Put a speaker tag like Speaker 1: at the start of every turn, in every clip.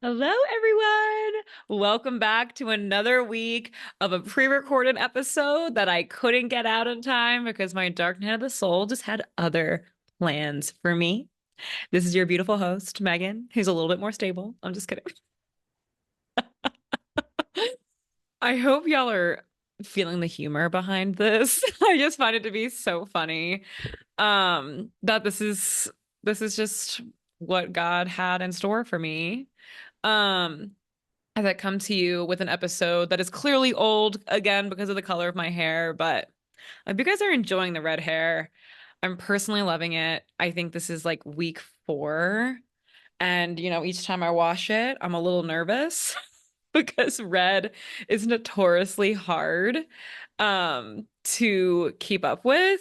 Speaker 1: Hello, everyone. Welcome back to another week of a pre-recorded episode that I couldn't get out in time because my dark night of the soul just had other plans for me. This is your beautiful host, Megan, who's a little bit more stable. I'm just kidding. I hope y'all are feeling the humor behind this. I just find it to be so funny. That this is just what God had in store for me. Um, as I come to you with an episode that is clearly old again because of the color of my hair, but I hope you guys are enjoying the red hair. I'm personally loving it. I think this is like week 4. And, each time I wash it, I'm a little nervous because red is notoriously hard to keep up with.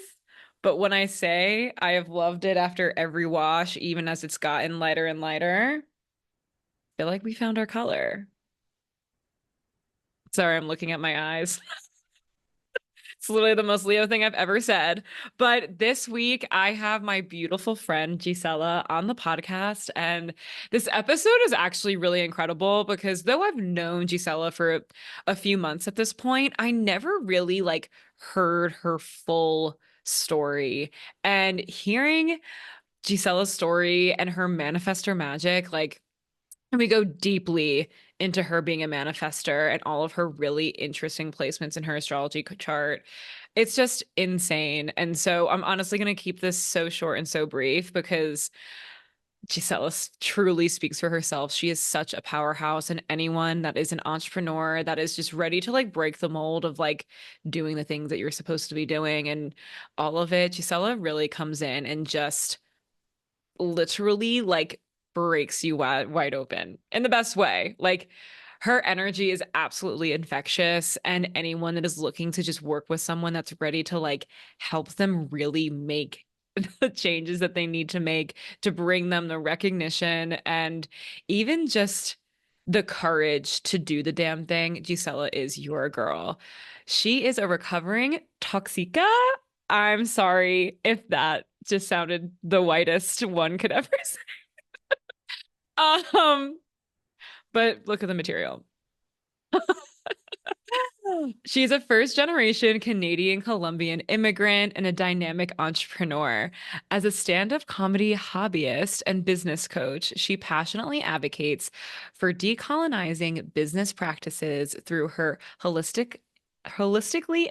Speaker 1: But when I say I have loved it after every wash, even as it's gotten lighter and lighter, I feel like we found our color. Sorry, I'm looking at my eyes. It's literally the most Leo thing I've ever said. But this week, I have my beautiful friend Gicela on the podcast. And this episode is actually really incredible because though I've known Gicela for a few months at this point, I never really like heard her full story. And hearing Gisela's story and her manifestor magic, like, and we go deeply into her being a manifester and all of her really interesting placements in her astrology chart. It's just insane. And so I'm honestly going to keep this so short and so brief because Gisela truly speaks for herself. She is such a powerhouse, and anyone that is an entrepreneur that is just ready to like break the mold of like doing the things that you're supposed to be doing and all of it, Gisela really comes in and just literally like breaks you wide open in the best way. Like her energy is absolutely infectious, and anyone that is looking to just work with someone that's ready to like help them really make the changes that they need to make to bring them the recognition and even just the courage to do the damn thing. Gisela is your girl. She is a recovering toxica. I'm sorry if that just sounded the whitest one could ever say. Um, but look at the material. She's a first generation Canadian Colombian immigrant and a dynamic entrepreneur. As a stand up comedy hobbyist and business coach, she passionately advocates for decolonizing business practices through her holistically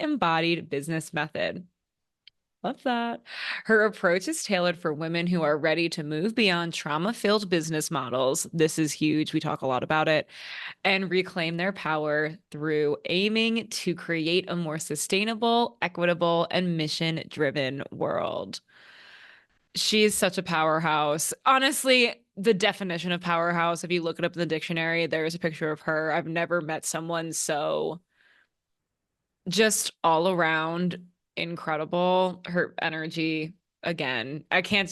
Speaker 1: embodied business method. Love that. Her approach is tailored for women who are ready to move beyond trauma-filled business models. This is huge. We talk a lot about it, and reclaim their power through aiming to create a more sustainable, equitable, and mission-driven world. She is such a powerhouse. Honestly, the definition of powerhouse, if you look it up in the dictionary, there's a picture of her. I've never met someone so just all around incredible. Her energy, again, I can't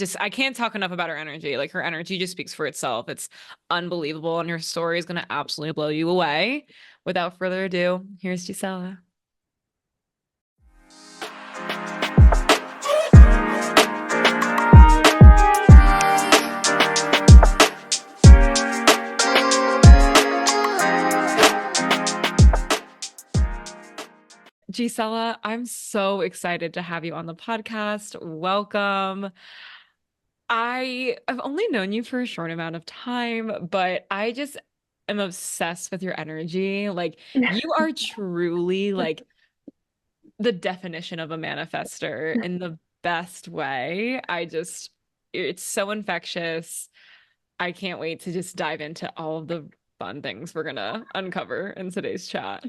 Speaker 1: talk enough about her energy. Like her energy just speaks for itself. It's unbelievable, and her story is going to absolutely blow you away. Without further ado, here's Gisela. Gisela, I'm so excited to have you on the podcast. Welcome. I've only known you for a short amount of time, but I just am obsessed with your energy. Like you are truly like the definition of a manifester in the best way. It's so infectious. I can't wait to just dive into all of the fun things we're gonna uncover in today's chat.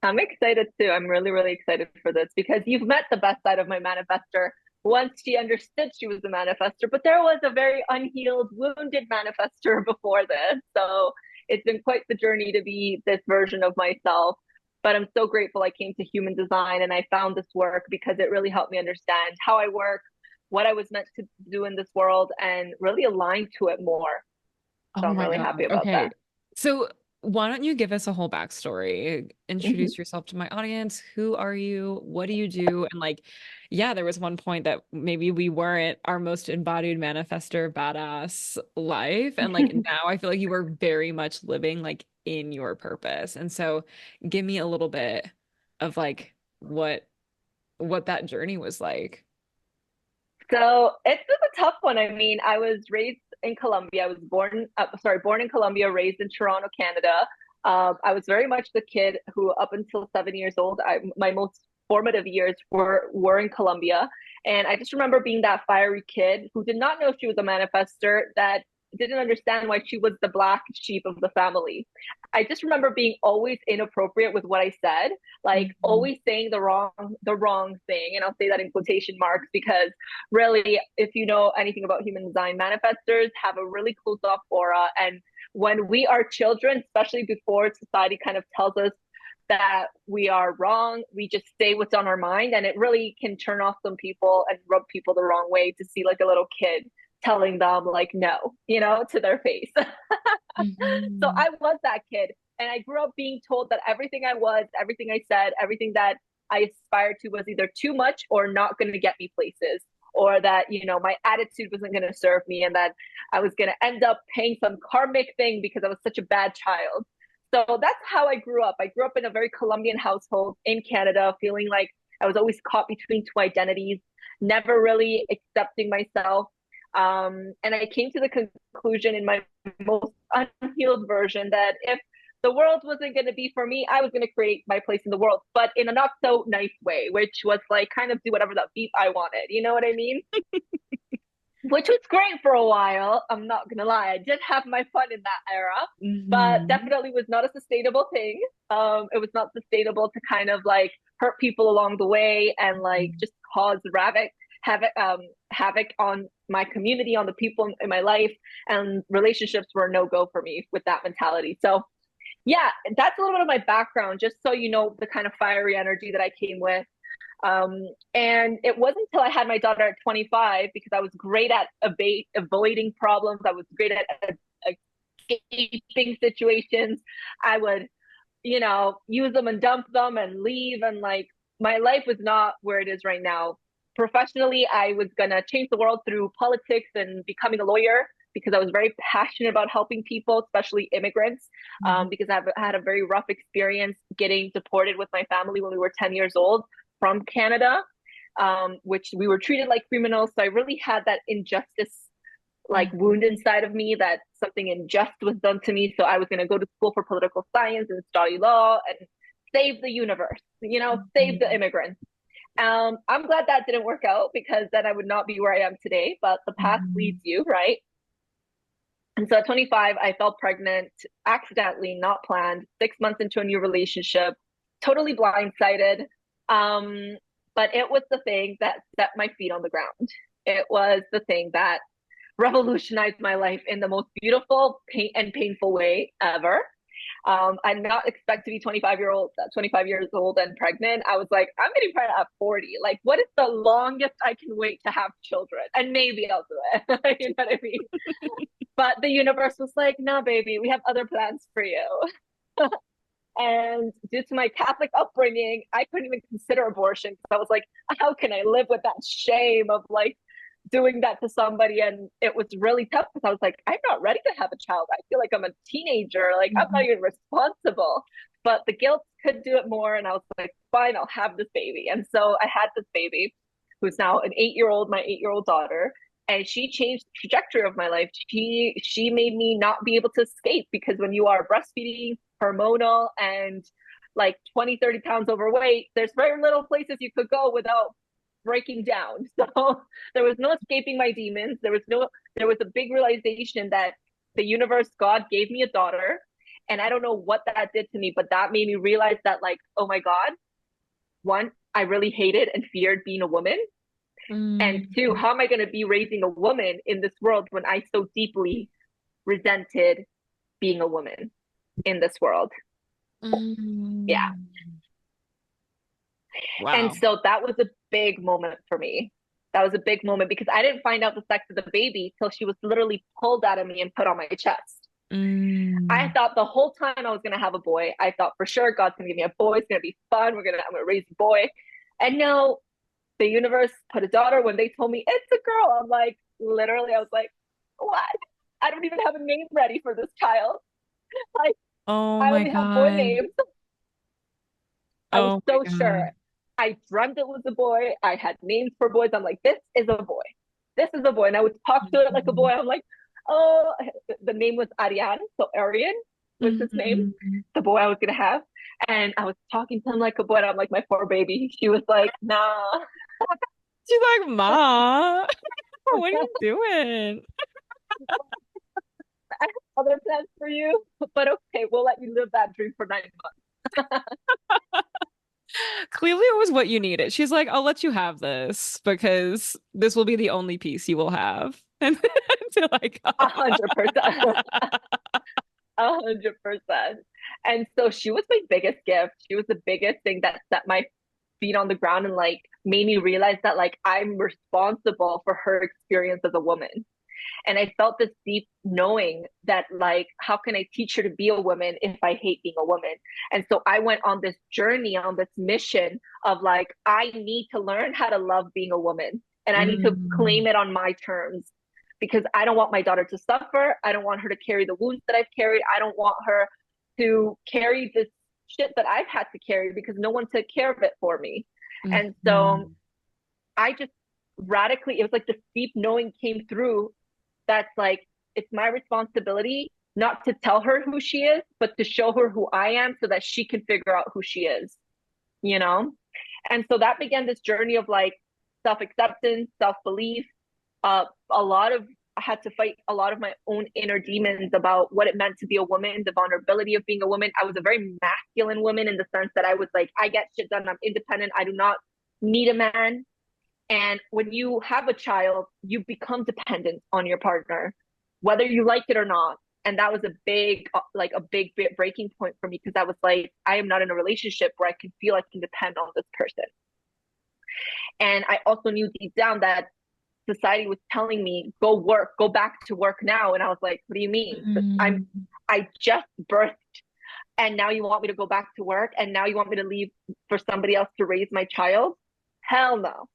Speaker 2: I'm excited too. I'm really, really excited for this because you've met the best side of my manifester once she understood she was a manifester, but there was a very unhealed, wounded manifester before this. So it's been quite the journey to be this version of myself. But I'm so grateful I came to human design and I found this work because it really helped me understand how I work, what I was meant to do in this world, and really align to it more.
Speaker 1: Oh
Speaker 2: So I'm
Speaker 1: my
Speaker 2: really happy
Speaker 1: God.
Speaker 2: about
Speaker 1: Okay.
Speaker 2: that.
Speaker 1: So why don't you give us a whole backstory?
Speaker 2: Mhm.
Speaker 1: Introduce yourself to my audience. Who are you? What do you do? And like, yeah, there was one point that maybe we weren't our most embodied manifester badass life. And like now I feel like you are very much living like in your purpose. And so give me a little bit of like what that journey was like.
Speaker 2: So it's been a tough one. I mean, I was raised in Colombia. I was born in Colombia, raised in Toronto, Canada. I was very much the kid who, up until 7 years old, my most formative years were in Colombia. And I just remember being that fiery kid who did not know she was a manifester, that didn't understand why she was the black sheep of the family. I just remember being always inappropriate with what I said, like
Speaker 1: Mhm.
Speaker 2: always saying the wrong thing. And I'll say that in quotation marks because really, if you know anything about human design, manifestors have a really closed off aura. And when we are children, especially before society kind of tells us that we are wrong, we just say what's on our mind. And it really can turn off some people and rub people the wrong way to see like a little kid telling them like no, to their face. So
Speaker 1: Mhm.
Speaker 2: I was that kid. And I grew up being told that everything I was, everything I said, everything that I aspired to was either too much or not going to get me places, or that, my attitude wasn't going to serve me, and that I was going to end up paying some karmic thing because I was such a bad child. So that's how I grew up. I grew up in a very Colombian household in Canada, feeling like I was always caught between two identities, never really accepting myself. And I came to the conclusion in my most unhealed version that if the world wasn't going to be for me, I was going to create my place in the world, but in a not so nice way, which was like kind of do whatever the beep I wanted. You know what I mean? Which was great for a while. I'm not going to lie. I did have my fun in that era, but
Speaker 1: Mhm.
Speaker 2: definitely was not a sustainable thing. It was not sustainable to kind of like hurt people along the way and like
Speaker 1: Mhm.
Speaker 2: just cause havoc on my community, on the people in my life, and relationships were no go for me with that mentality. So yeah, that's a little bit of my background, just so you know the kind of fiery energy that I came with. Um, and it wasn't until I had my daughter at 25, because I was great at avoiding problems. I was great at escaping situations. I would, use them and dump them and leave. And like my life was not where it is right now. Professionally, I was going to change the world through politics and becoming a lawyer because I was very passionate about helping people, especially immigrants,
Speaker 1: Mhm.
Speaker 2: because I've had a very rough experience getting deported with my family when we were 10 years old from Canada, which we were treated like criminals. So I really had that injustice like
Speaker 1: Mhm.
Speaker 2: wound inside of me, that something unjust was done to me. So I was going to go to school for political science and study law and save the universe, save the
Speaker 1: Mhm.
Speaker 2: immigrants. I'm glad that didn't work out, because then I would not be where I am today. But the path leads
Speaker 1: Mhm.
Speaker 2: you, right? And so at 25, I fell pregnant accidentally, not planned, 6 months into a new relationship, totally blindsided. Um, but it was the thing that set my feet on the ground. It was the thing that revolutionized my life in the most beautiful and painful way ever. I did not expect to be 25 years old and pregnant. I was like, I'm getting pregnant at 40. Like, what is the longest I can wait to have children? And maybe I'll do it. You know what I mean? But the universe was like, no, baby, we have other plans for you. And due to my Catholic upbringing, I couldn't even consider abortion because I was like, how can I live with that shame of like doing that to somebody? And it was really tough because I was like, I'm not ready to have a child. I feel like I'm a teenager. Like, I'm not
Speaker 1: Mhm.
Speaker 2: even responsible. But the guilt could do it more. And I was like, fine, I'll have this baby. And so I had this baby who's now an 8 year old, my 8 year old daughter. And she changed the trajectory of my life. She made me not be able to escape, because when you are breastfeeding, hormonal, and like 20, 30 pounds overweight, there's very little places you could go without breaking down. So there was no escaping my demons. There was a big realization that the universe, God gave me a daughter. And I don't know what that did to me, but that made me realize that, like, oh my God, one, I really hated and feared being a woman. And two,
Speaker 1: Mhm.
Speaker 2: how am I going to be raising a woman in this world when I so deeply resented being a woman in this world? Yeah.
Speaker 1: Mhm.
Speaker 2: And
Speaker 1: Wow.
Speaker 2: so that was a big moment for me. That was a big moment because I didn't find out the sex of the baby till she was literally pulled out of me and put on my chest. I thought the whole time I was going to have a boy. I thought for sure God's going to give me a boy. It's going to be fun. I'm going to raise a boy. And no, the universe put a daughter. When they told me it's a girl, I'm like, literally, I was like, what? I don't even have a name ready for this child. Like,
Speaker 1: Oh
Speaker 2: I
Speaker 1: my
Speaker 2: only have boy
Speaker 1: God.
Speaker 2: names. I was
Speaker 1: Oh my
Speaker 2: so sure.
Speaker 1: God.
Speaker 2: I dreamt it was a boy. I had names for boys. I'm like, this is a boy. This is a boy. And I would talk to it like a boy. I'm like, oh, the name was Ariane. So Arian was his name,
Speaker 1: Mhm.
Speaker 2: the boy I was going to have. And I was talking to him like a boy. And I'm like, my poor baby. She was like, nah.
Speaker 1: She's like, Ma, what are you doing?
Speaker 2: I have other plans for you, but okay, we'll let you live that dream for 9 months.
Speaker 1: Clearly, it was what you needed. She's like, I'll let you have this because this will be the only piece you will have. And until I come.
Speaker 2: 100%. 100%. And so she was my biggest gift. She was the biggest thing that set my feet on the ground and like made me realize that like I'm responsible for her experience as a woman. And I felt this deep knowing that like, how can I teach her to be a woman if I hate being a woman? And so I went on this journey, on this mission of like, I need to learn how to love being a woman and I need to
Speaker 1: Mm,
Speaker 2: claim it on my terms because I don't want my daughter to suffer. I don't want her to carry the wounds that I've carried. I don't want her to carry this shit that I've had to carry because no one took care of it for me. And so
Speaker 1: mhm,
Speaker 2: I just radically, it was like this deep knowing came through that's like it's my responsibility not to tell her who she is, but to show her who I am so that she can figure out who she is, you know? And so that began this journey of like self acceptance, self belief. A lot of, I had to fight a lot of my own inner demons about what it meant to be a woman, the vulnerability of being a woman. I was a very masculine woman in the sense that I was like, I get shit done, I'm independent, I do not need a man. And when you have a child, you become dependent on your partner, whether you like it or not. And that was a big, like a big breaking point for me because I was like, I am not in a relationship where I can feel I can depend on this person. And I also knew deep down that society was telling me, go work, go back to work now. And I was like, what do you mean?
Speaker 1: mm,
Speaker 2: I just birthed and now you want me to go back to work and now you want me to leave for somebody else to raise my child? Hell no.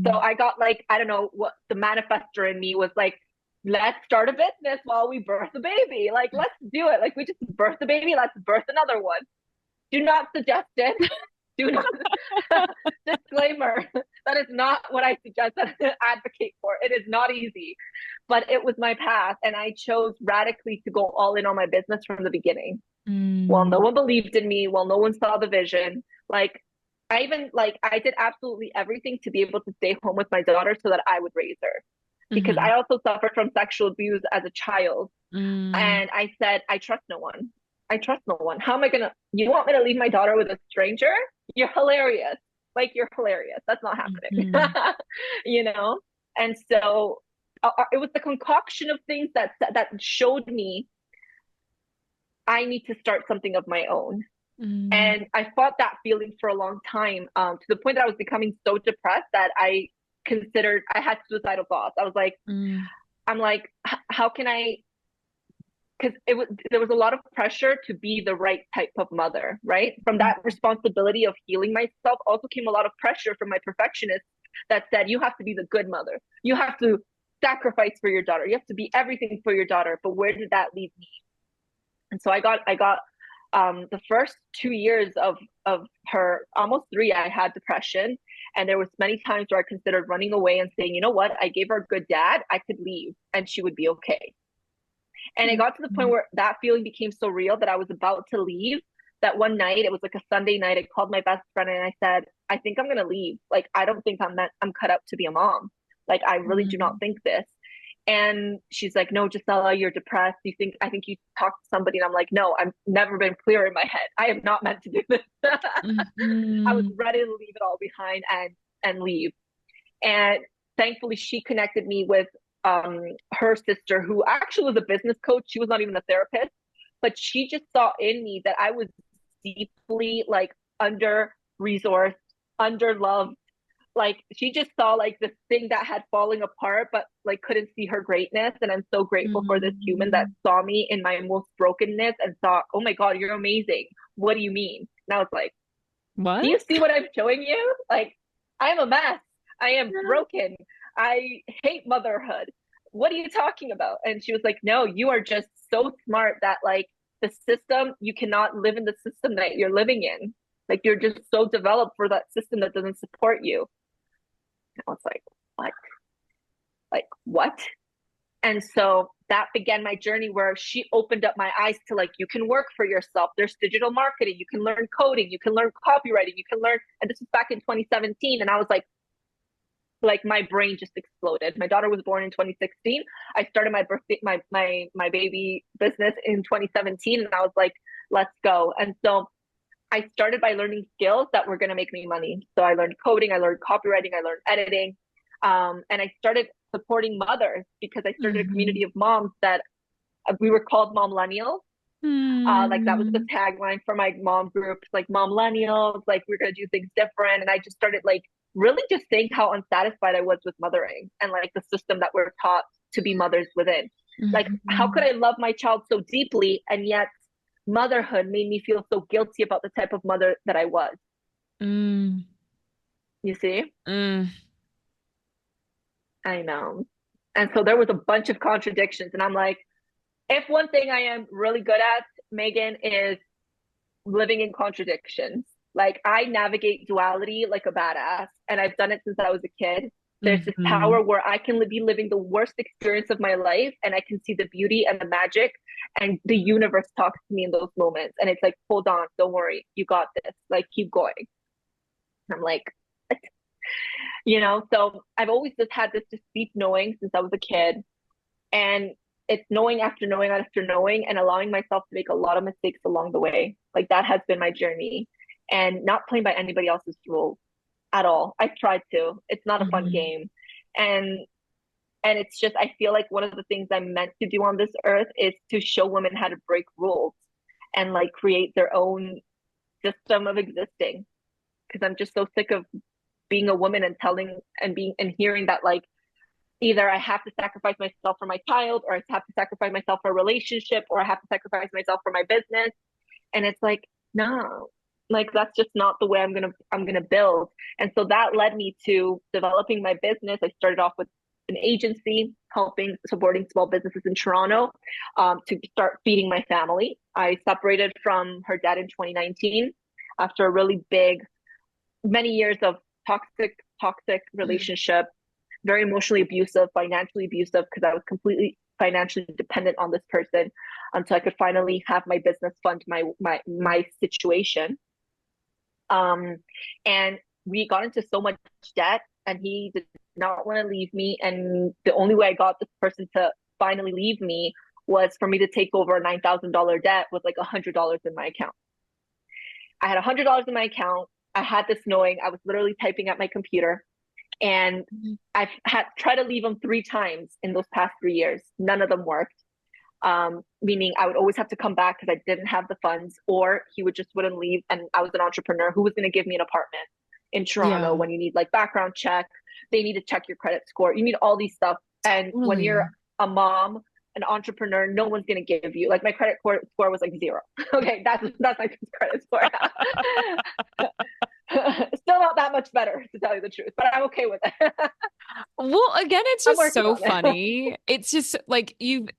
Speaker 2: So
Speaker 1: mhm,
Speaker 2: I got like, I don't know what the manifestor in me was like, let's start a business while we birth a baby. Like, let's do it. Like, we just birth a baby, let's birth another one. Do not suggest it. Do not. Disclaimer, that is not what I suggest and advocate for. It is not easy, but it was my path. And I chose radically to go all in on my business from the beginning. Well, no
Speaker 1: mm,
Speaker 2: one believed in me. Well, no one saw the vision. Like, I even like I did absolutely everything to be able to stay home with my daughter so that I would raise her. Because I
Speaker 1: mhm,
Speaker 2: also suffered from sexual abuse as a child.
Speaker 1: mm,
Speaker 2: And I said, I trust no one. I trust no one. How am I gonna you want me to leave my daughter with a stranger? You're hilarious. Like you're hilarious. That's not happening.
Speaker 1: mhm,
Speaker 2: You know? And so it was the concoction of things that showed me I need to start something of my own.
Speaker 1: mm,
Speaker 2: And I fought that feeling for a long time, to the point that I was becoming so depressed that I had suicidal thoughts. I was like,
Speaker 1: mm,
Speaker 2: I'm like, how can I? Because there was a lot of pressure to be the right type of mother, right? From that responsibility of healing myself also came a lot of pressure from my perfectionist that said, you have to be the good mother. You have to sacrifice for your daughter. You have to be everything for your daughter. But where did that leave me? And so I got the first 2 years of her, almost three, I had depression, and there was many times where I considered running away and saying, you know what, I gave her a good dad, I could leave, and she would be okay. And it got to the point
Speaker 1: mm,
Speaker 2: where that feeling became so real that I was about to leave. That one night, it was like a Sunday night. I called my best friend and I said, I think I'm gonna leave. Like I don't think I'm cut out to be a mom. Like I really do not
Speaker 1: mm,
Speaker 2: think this. And she's like, no, Gisela, you're depressed. I think you talked to somebody. And I'm like, no, I've never been clear in my head. I am not meant to do this. I was
Speaker 1: mhm,
Speaker 2: ready to leave it all behind and leave. And thankfully she connected me with her sister who actually was a business coach. She was not even a therapist, but she just saw in me that I was deeply like under resourced, under loved, like she just saw like this thing that had fallen apart, but like couldn't see her greatness. And I'm so grateful for this human that
Speaker 1: Mm.
Speaker 2: saw me in my most brokenness and thought, oh my God, you're amazing. What do you mean? And I was like, do you
Speaker 1: What?
Speaker 2: see what I'm showing you? Like, I'm a mess. I am broken. I hate motherhood. What are you talking about? And she was like, no, you are just so smart that like the system, you cannot live in the system that you're living in. Like you're just so developed for that system that doesn't support you. And I was like, what? Like, what? And so that began my journey where she opened up my eyes to like, you can work for yourself. There's digital marketing. You can learn coding. You can learn copywriting. You can learn. And this was back in 2017. And I was like my brain just exploded. My daughter was born in 2016. I started my birthday, my baby business in 2017. And I was like, let's go. And so I started by learning skills that were going to make me money. So I learned coding, I learned copywriting, I learned editing. And I started supporting mothers because I started a
Speaker 1: Mhm.
Speaker 2: community of moms that we were called Momlennials. Like that was the
Speaker 1: Mm.
Speaker 2: tagline for my mom group, like Momlennials, like we're going to do things different. And I just started like really just saying how unsatisfied I was with mothering and like the system that we're taught to be mothers within. Like, how could
Speaker 1: Mhm.
Speaker 2: I love my child so deeply and yet motherhood made me feel so guilty about the type of mother that I was?
Speaker 1: Mm.
Speaker 2: You see?
Speaker 1: Mm.
Speaker 2: I know. And so there was a bunch of contradictions. And I'm like, if one thing I am really good at, Megan, is living in contradictions. Like I navigate duality like a badass, and I've done it since I was a kid. There's this
Speaker 1: Mhm.
Speaker 2: power where I can be living the worst experience of my life, and I can see the beauty and the magic, and the universe talks to me in those moments. And it's like, hold on, don't worry, you got this. Like, keep going. I'm like, so I've always just had this just deep knowing since I was a kid. And it's knowing after knowing after knowing and allowing myself to make a lot of mistakes along the way. Like that has been my journey and not playing by anybody else's rules at all. I've tried to. It's not a fun
Speaker 1: Mhm.
Speaker 2: game. And and it's just I feel like one of the things I'm meant to do on this earth is to show women how to break rules and like create their own system of existing. Because I'm just so sick of being a woman and telling and being and hearing that like either I have to sacrifice myself for my child, or I have to sacrifice myself for a relationship, or I have to sacrifice myself for my business. And it's like, no, like that's just not the way I'm gonna build. And so that led me to developing my business. I started off with an agency helping supporting small businesses in Toronto, to start feeding my family. I separated from her dad in 2019 after a really big many years of toxic relationship, very emotionally abusive, financially abusive, because I was completely financially dependent on this person until I could finally have my business fund my situation. Um, and we got into so much debt, and he did not want to leave me. And the only way I got this person to finally leave me was for me to take over a $9,000 debt with like $100 in my account. I had $100 in my account. I had this knowing. I was literally typing at my computer, and I've had tried to leave him 3 times in those past 3 years. None of them worked. Meaning I would always have to come back because I didn't have the funds, or he would just wouldn't leave. And I was an entrepreneur who was going to give me an apartment in Toronto
Speaker 1: Yeah,
Speaker 2: when you need like background check, they need to check your credit score, you need all these stuff. And when you're
Speaker 1: totally.
Speaker 2: a mom, an entrepreneur, no one's going to give you like my credit score was like zero. Okay, that's my credit score. Still not that much better to tell you the truth, but I'm okay with it.
Speaker 1: Well, again, it's
Speaker 2: I'm
Speaker 1: just
Speaker 2: working
Speaker 1: so
Speaker 2: on it.
Speaker 1: funny. It's just like you've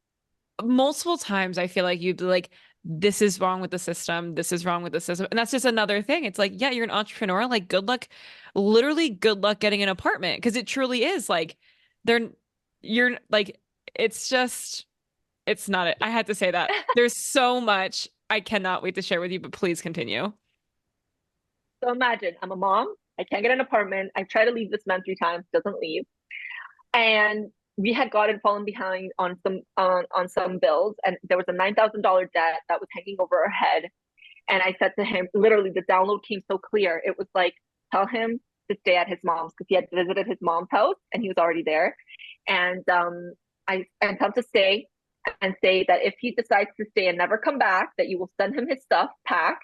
Speaker 1: multiple times I feel like you'd be like, this is wrong with the system. This is wrong with the system. And that's just another thing. It's like, yeah, you're an entrepreneur. Like, good luck, literally good luck getting an apartment. Because it truly is like they're you're like it's just it's not it. I had to say that. There's so much I cannot wait to share with you, but please continue.
Speaker 2: So imagine I'm a mom. I can't get an apartment. I've tried to leave this man 3 times, doesn't leave. And we had gotten fallen behind on some bills, and there was a $9,000 debt that was hanging over our head. And I said to him, literally, the download came so clear. It was like, tell him to stay at his mom's because he had visited his mom's house and he was already there. And I tell him to stay and say that if he decides to stay and never come back, that you will send him his stuff packed,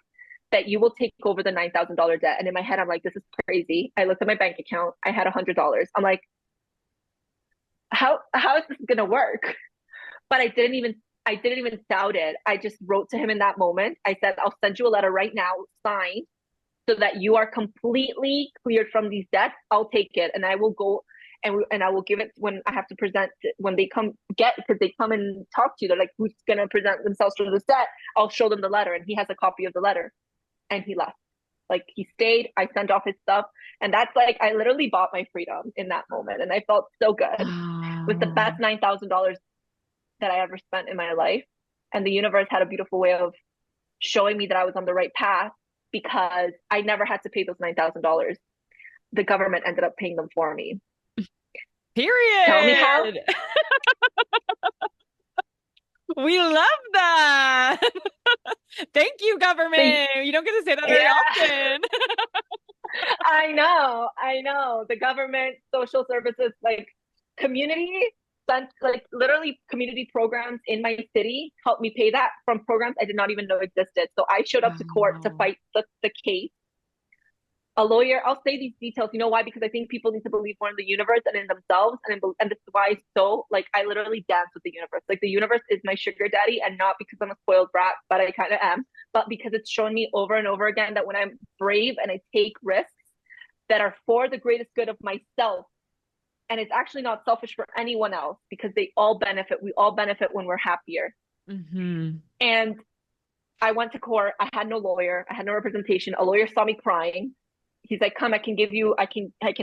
Speaker 2: that you will take over the $9,000 debt. And in my head, I'm like, this is crazy. I looked at my bank account. I had $100. I'm like, how is this going to work? But I didn't even doubt it. I just wrote to him in that moment. I said, I'll send you a letter right now, signed, so that you are completely cleared from these debts. I'll take it, and I will go and I will give it when I have to present when they come because they come and talk to you. They're like, who's gonna present themselves for this debt? I'll show them the letter, and he has a copy of the letter, and he left. Like he stayed. I sent off his stuff, and that's like I literally bought my freedom in that moment, and I felt so good. It was the
Speaker 1: Wow.
Speaker 2: best $9,000 that I ever spent in my life, and the universe had a beautiful way of showing me that I was on the right path because I never had to pay those $9,000. The government ended up paying them for me. Tell me how?
Speaker 1: Period. We love that. Thank you,
Speaker 2: The,
Speaker 1: government. You don't get to say that very
Speaker 2: yeah,
Speaker 1: often.
Speaker 2: I know. The government, social services, like community, like literally community programs in my city helped me pay that from programs I did not even know existed. So I showed up to court to
Speaker 1: Wow.
Speaker 2: fight the case. A lawyer, I'll say these details. You know why? Because I think people need to believe more in the universe and in themselves. And this is why so like I literally dance with the universe. Like the universe is my sugar daddy, and not because I'm a spoiled brat, but I kind of am, but because it's shown me over and over again that when I'm brave and I take risks that are for the greatest good of myself, and it's actually not selfish for anyone else because they all benefit. We all benefit when we're happier.
Speaker 1: Hmm.
Speaker 2: And I went to court. I had no lawyer. I had no representation. A lawyer saw me crying. He's like, come, I can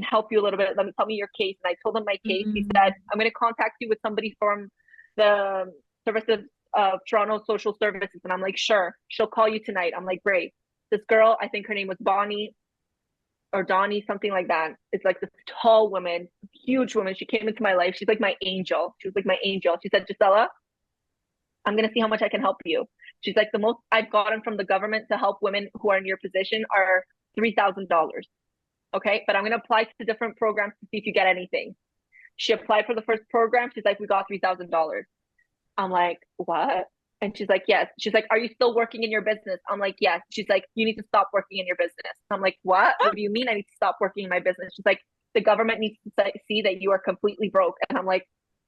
Speaker 2: help you a little bit. Tell me your case. And I told him my case. He said, I'm going to contact you with somebody from the services of Toronto Social Services. And I'm like, sure, she'll call you tonight. I'm like, great. This girl, I think her name was Bonnie or Donnie, something like that. It's like this tall woman, huge woman. She came into my life. She's like my angel. She was like my angel. She said, Gicela, I'm going to see how much I can help you. She's like, the most I've gotten from the government to help women who are in your position are $3,000. Okay. But I'm going to apply to different programs to see if you get anything. She applied for the first program. She's like, we got $3,000. I'm like, what? And she's like, yes. She's like, are you still working in your business? I'm like, yes. She's like, you need to stop working in your business. I'm like, what? What do you mean I need to stop working in my business? She's like, the government needs to see that you are completely broke. And I'm like,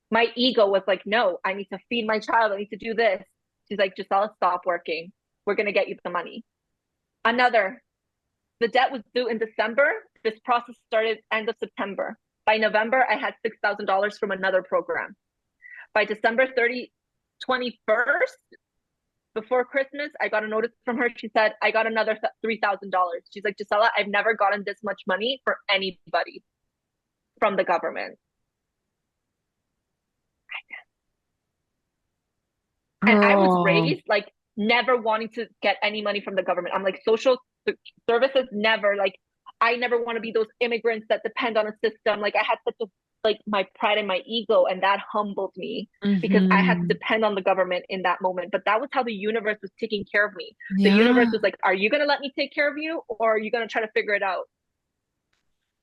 Speaker 2: my ego was like, no, I need to feed my child. I need to do this. She's like, Gisela, stop working. We're going to get you the money. Another, the debt was due in December. This process started end of September. By November, I had $6,000 from another program. By December 21st, before Christmas, I got a notice from her. She said, I got another $3,000. She's like, Gisela, I've never gotten this much money for anybody from the government. And I was
Speaker 1: Girl.
Speaker 2: raised like never wanting to get any money from the government. I'm like, social services, never. Like, I never want to be those immigrants that depend on a system. Like, I had such a, like, my pride and my ego, and that humbled me because I had to
Speaker 1: Hmm.
Speaker 2: depend on the government in that moment. But that was how the universe was taking care of me. The universe
Speaker 1: Yeah.
Speaker 2: was like, are you going to let me take care of you, or are you going to try to figure it out?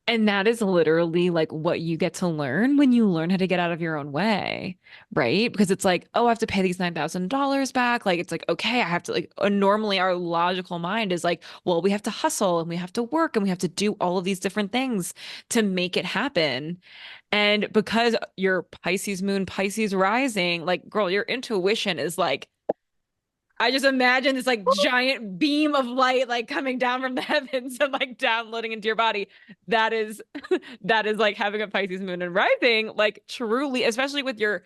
Speaker 1: And that is literally like what you get to learn when you learn how to get out of your own way, right? Because it's like, oh, I have to pay these $9,000 back. Like, it's like, okay, I have to like, normally our logical mind is like, well, we have to hustle and we have to work and we have to do all of these different things to make it happen. And because your Pisces moon, Pisces rising, like, girl, your intuition is like, I just imagine this like giant beam of light like coming down from the heavens and like downloading into your body. That is that is like having a Pisces moon and rising, like truly, especially with your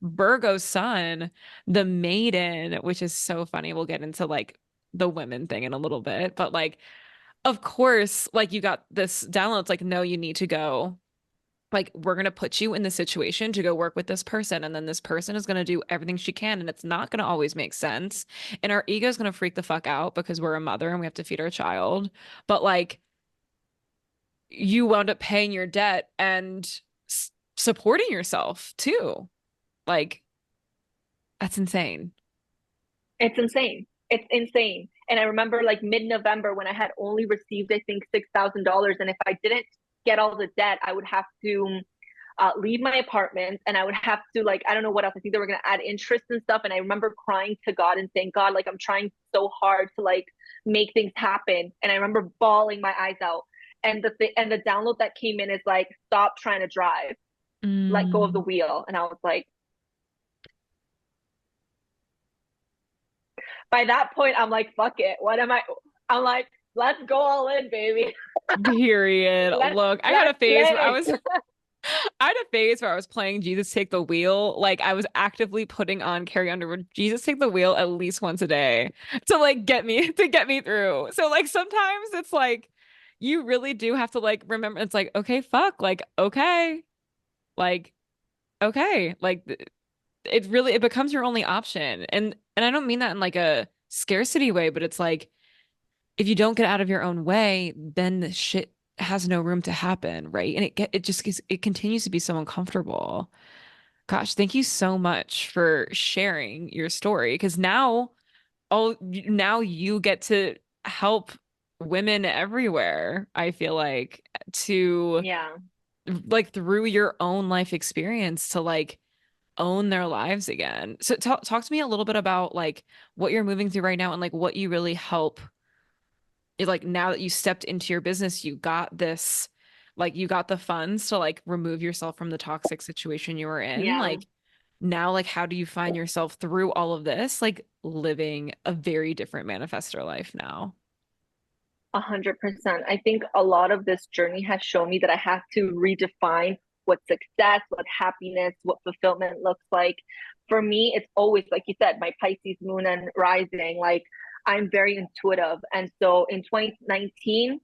Speaker 1: Virgo sun, the maiden, which is so funny. We'll get into like the women thing in a little bit, but like of course, like you got this download. It's like, no, you need to go like we're going to put you in the situation to go work with this person and then this person is going to do everything she can and it's not going to always make sense and our ego is going to freak the fuck out because we're a mother and we have to feed our child but like you wound up paying your debt and supporting yourself too like that's insane.
Speaker 2: It's insane. It's insane. And I remember like mid-November when I had only received, I think, $6,000. And if I didn't get all the debt, I would have to leave my apartment, and I would have to, like, I don't know what else. I think they were going to add interest and stuff. And I remember crying to God and saying, God, like, I'm trying so hard to like make things happen. And I remember bawling my eyes out. And the download that came in is like, stop trying to drive, let go of the
Speaker 1: Mm.
Speaker 2: wheel. And I was like, by that point, I'm like, fuck it. What am I? I'm like, let's go all in, baby.
Speaker 1: Period.
Speaker 2: Let
Speaker 1: Look, I had a
Speaker 2: let's
Speaker 1: phase where
Speaker 2: play.
Speaker 1: I had a phase where I was playing Jesus Take the Wheel. Like I was actively putting on Carrie Underwood, Jesus Take the Wheel at least once a day to like get me through. So like sometimes it's like you really do have to like remember it's like, okay, fuck, like, okay. It really it becomes your only option. And I don't mean that in like a scarcity way, but it's like if you don't get out of your own way, then the shit has no room to happen, right? And it just gets it continues to be so uncomfortable. Gosh, thank you so much for sharing your story because now you get to help women everywhere, I feel like, to
Speaker 2: Yeah.
Speaker 1: like through your own life experience to like own their lives again. So talk to me a little bit about like what you're moving through right now and like what you really help like now that you stepped into your business, you got this, like you got the funds to like remove yourself from the toxic situation you were in.
Speaker 2: Yeah.
Speaker 1: Like now, like how do you find yourself through all of this, like living a very different manifestor life now?
Speaker 2: 100%. I think a lot of this journey has shown me that I have to redefine what success, what happiness, what fulfillment looks like. For me, it's always, like you said, my Pisces moon and rising. Like, I'm very intuitive. And so in 2019,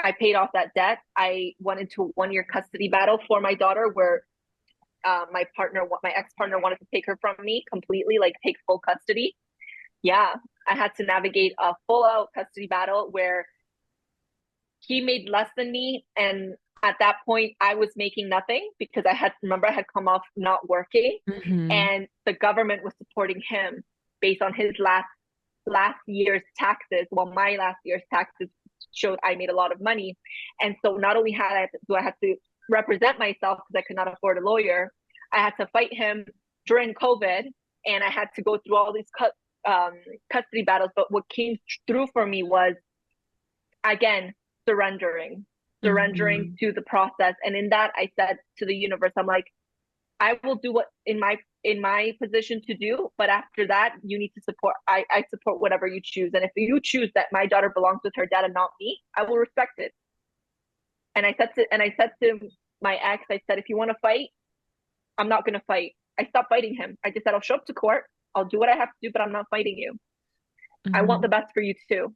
Speaker 2: I paid off that debt. I went into a 1 year custody battle for my daughter where my ex partner wanted to take her from me completely, like take full custody. Yeah, I had to navigate a full out custody battle where he made less than me. And at that point, I was making nothing because I had come off not working,
Speaker 1: Hmm.
Speaker 2: and the government was supporting him based on his last year's taxes. Well, my last year's taxes showed I made a lot of money. And so not only do I have to represent myself because I could not afford a lawyer, I had to fight him during COVID, and I had to go through all these custody battles. But what came through for me was, again, surrendering, surrendering
Speaker 1: Hmm.
Speaker 2: to the process. And in that, I said to the universe, I'm like, I will do what in my position to do, but after that, you need to support. I support whatever you choose, and if you choose that my daughter belongs with her dad and not me, I will respect it. And I said to my ex, I said, if you want to fight, I'm not going to fight. I stopped fighting him. I just said, I'll show up to court. I'll do what I have to do, but I'm not fighting you. I want the
Speaker 1: Hmm.
Speaker 2: best for you too.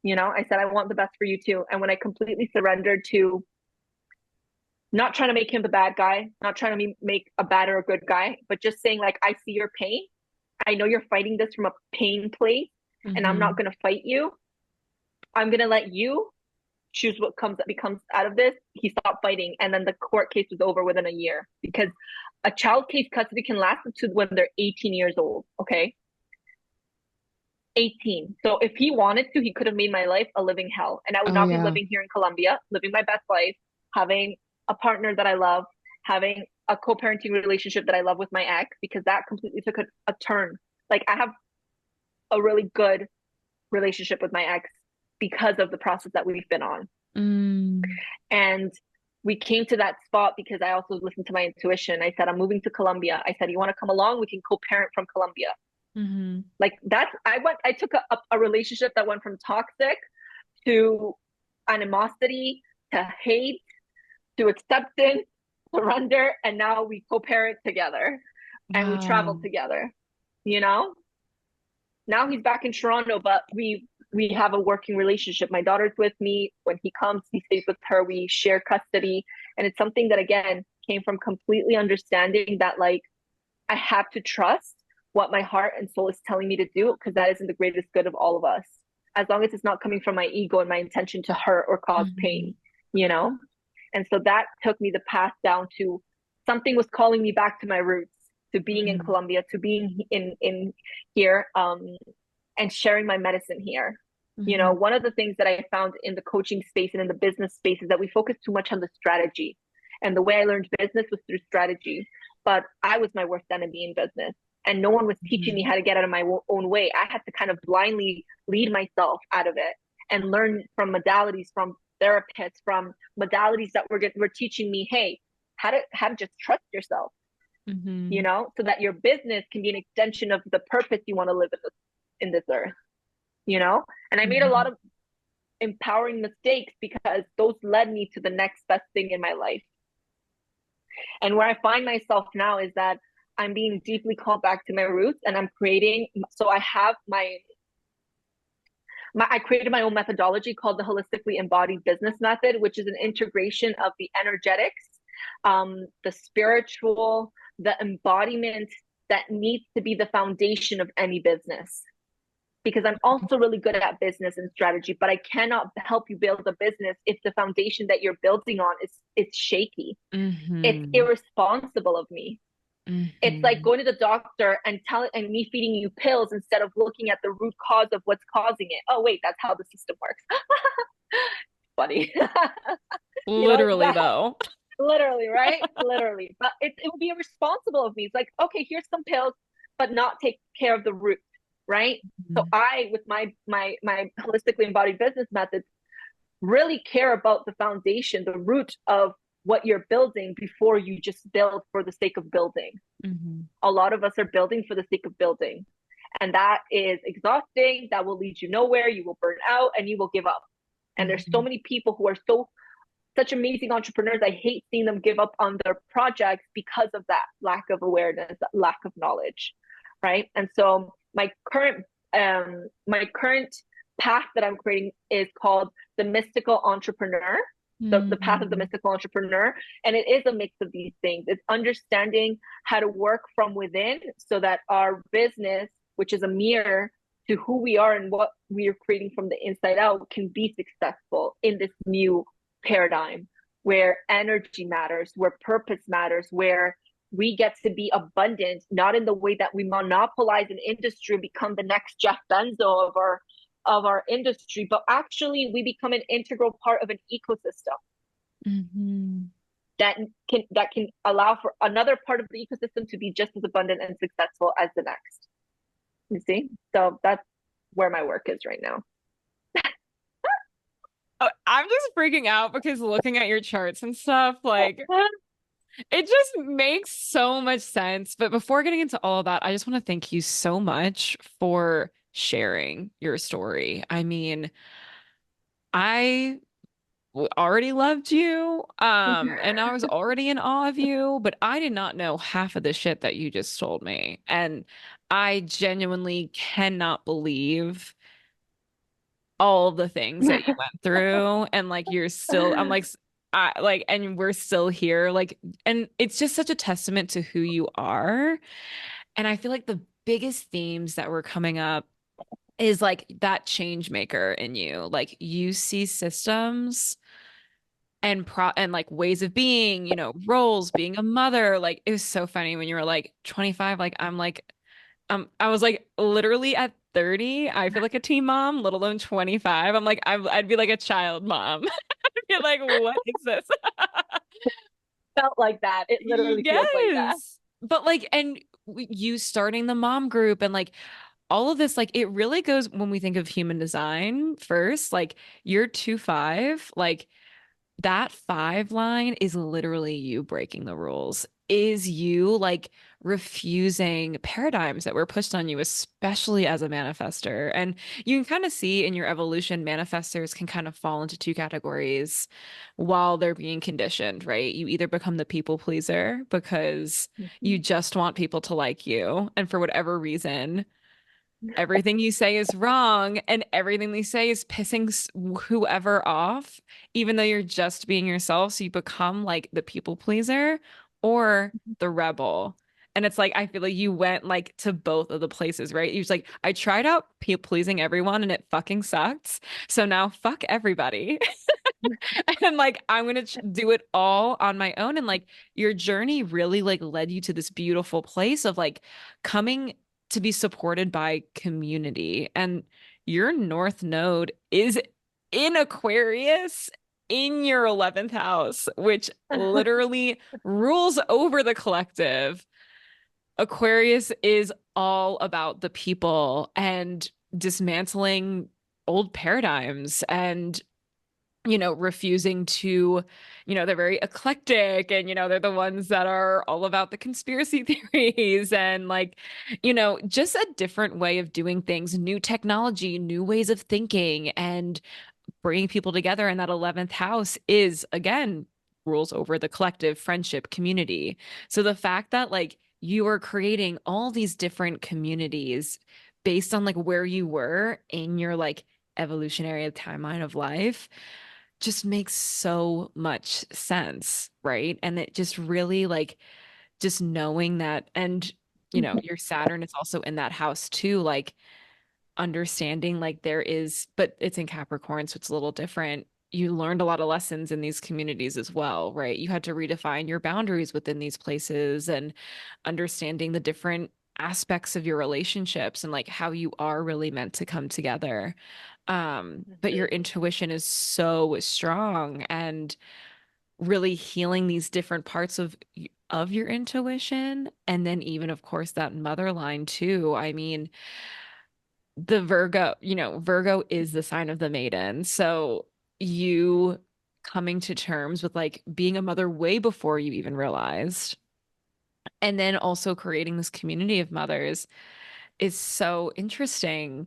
Speaker 2: You know, I said, I want the best for you too. And when I completely surrendered to not trying to make him the bad guy, not trying to make a bad or a good guy, but just saying, like, I see your pain. I know you're fighting this from a pain place, and I'm not
Speaker 1: Hmm.
Speaker 2: going to fight you. I'm going to let you choose what becomes out of this. He stopped fighting, and then the court case was over within a year because a child case custody can last up to when they're 18 years old. Okay. 18. So if he wanted to, he could have made my life a living hell. And I would
Speaker 1: Oh
Speaker 2: not be
Speaker 1: yeah.
Speaker 2: living here in Colombia, living my best life, having a partner that I love, having a co parenting relationship that I love with my ex, because that completely took a turn. Like, I have a really good relationship with my ex because of the process that we've been on.
Speaker 1: Mm.
Speaker 2: And we came to that spot because I also listened to my intuition. I said, I'm moving to Colombia. I said, you want to come along? We can co parent from Colombia.
Speaker 1: Hmm.
Speaker 2: Like, I took a relationship that went from toxic to animosity to hate to acceptance, surrender, and now we co-parent together and we travel
Speaker 1: Wow.
Speaker 2: together. You know, now he's back in Toronto, but we have a working relationship. My daughter's with me. When he comes, he stays with her. We share custody, and it's something that, again, came from completely understanding that, like, I have to trust what my heart and soul is telling me to do because that is in the greatest good of all of us. As long as it's not coming from my ego and my intention to hurt or cause
Speaker 1: Hmm.
Speaker 2: pain, you know? And so that took me the path down to something was calling me back to my roots, to being in
Speaker 1: Hmm.
Speaker 2: Colombia, to being in here, and sharing my medicine here. You know,
Speaker 1: Hmm.
Speaker 2: one of the things that I found in the coaching space and in the business space is that we focus too much on the strategy. And the way I learned business was through strategy. But I was my worst enemy in business. And no one was teaching me
Speaker 1: Mhm.
Speaker 2: how to get out of my own way. I had to kind of blindly lead myself out of it and learn from modalities, from therapists, from modalities that were teaching me, hey, how to just trust yourself,
Speaker 1: Mhm.
Speaker 2: so that your business can be an extension of the purpose you want to live in this earth, you know? And I made a lot
Speaker 1: Mhm.
Speaker 2: of empowering mistakes because those led me to the next best thing in my life. And where I find myself now is that I'm being deeply called back to my roots, and I'm creating. So I have I created my own methodology called the Holistically Embodied Business Method, which is an integration of the energetics, the spiritual, the embodiment that needs to be the foundation of any business. Because I'm also really good at business and strategy, but I cannot help you build a business if the foundation that you're building on is shaky. It's
Speaker 1: Mhm.
Speaker 2: irresponsible of me. It's like
Speaker 1: Mhm.
Speaker 2: going to the doctor and me feeding you pills instead of looking at the root cause of what's causing it. Oh wait, that's how the system works. Funny.
Speaker 1: Literally
Speaker 2: That
Speaker 1: though.
Speaker 2: literally, right? Literally. But it would be irresponsible of me. It's like, okay, here's some pills, but not take care of the root, right? So
Speaker 1: Mhm.
Speaker 2: I, with my holistically embodied business methods, really care about the foundation, the root of what you're building before you just build for the sake of building.
Speaker 1: Mhm.
Speaker 2: A lot of us are building for the sake of building. And that is exhausting. That will lead you nowhere. You will burn out and you will give up. And there's so
Speaker 1: Mhm.
Speaker 2: many people who are such amazing entrepreneurs. I hate seeing them give up on their projects because of that lack of awareness, that lack of knowledge. Right. And so my current path that I'm creating is called the mystical entrepreneur. The path of the
Speaker 1: Mhm.
Speaker 2: mystical entrepreneur. And it is a mix of these things. It's understanding how to work from within so that our business, which is a mirror to who we are and what we are creating from the inside out, can be successful in this new paradigm where energy matters, where purpose matters, where we get to be abundant, not in the way that we monopolize an industry and become the next Jeff Bezos of our industry, but actually we become an integral part of an ecosystem
Speaker 1: Mhm.
Speaker 2: that can allow for another part of the ecosystem to be just as abundant and successful as the next. You see? So that's where my work is right now.
Speaker 1: I'm just freaking out because looking at your charts and stuff, like it just makes so much sense. But before getting into all of that, I just want to thank you so much for sharing your story. I mean, I already loved you, and I was already in awe of you, but I did not know half of the shit that you just told me. And I genuinely cannot believe all of the things that you went through and like you're still I'm like and we're still here like and it's just such a testament to who you are. And I feel like the biggest themes that were coming up is like that change maker in you. Like you see systems and like ways of being, roles, being a mother. Like it was so funny when you were like 25, like I'm like I was like literally at 30, I feel like a teen mom, let alone 25. I'm like, I'd be like a child mom. I'd be like, what is this?
Speaker 2: Felt like that. It literally feels like that.
Speaker 1: Yes. But like, and you starting the mom group and like all of this, like it really goes when we think of human design first, like you're 2-5, like that 5 line is literally you breaking the rules. Is you like refusing paradigms that were pushed on you, especially as a manifester. And you can kind of see in your evolution, manifestors can kind of fall into two categories while they're being conditioned, right? You either become the people pleaser because you
Speaker 2: Mhm.
Speaker 1: just want people to like you. And for whatever reason, everything you say is wrong and everything they say is pissing whoever off, even though you're just being yourself. So you become like the people pleaser or the rebel. And it's like, I feel like you went like to both of the places, right? You was like, I tried out pleasing everyone and it fucking sucks. So now fuck everybody. And like, I'm gonna do it all on my own. And like, your journey really like led you to this beautiful place of like coming to be supported by community. And your North Node is in Aquarius. in your 11th house, which literally rules over the collective. Aquarius is all about the people and dismantling old paradigms and refusing to, they're very eclectic and, they're the ones that are all about the conspiracy theories and like, just a different way of doing things, new technology, new ways of thinking and bringing people together. And that 11th house is, again, rules over the collective friendship community. So the fact that like you are creating all these different communities based on like where you were in your like evolutionary timeline of life just makes so much sense, right? And it just really like just knowing that and your Saturn is also in that house too, like understanding like there is, but it's in Capricorn, so it's a little different. You learned a lot of lessons in these communities as well, right? You had to redefine your boundaries within these places and understanding the different aspects of your relationships and like how you are really meant to come together. But your intuition is so strong and really healing these different parts of your intuition. And then even, of course, that mother line too. I mean, the Virgo, Virgo is the sign of the maiden. So you coming to terms with like being a mother way before you even realized, and then also creating this community of mothers is so interesting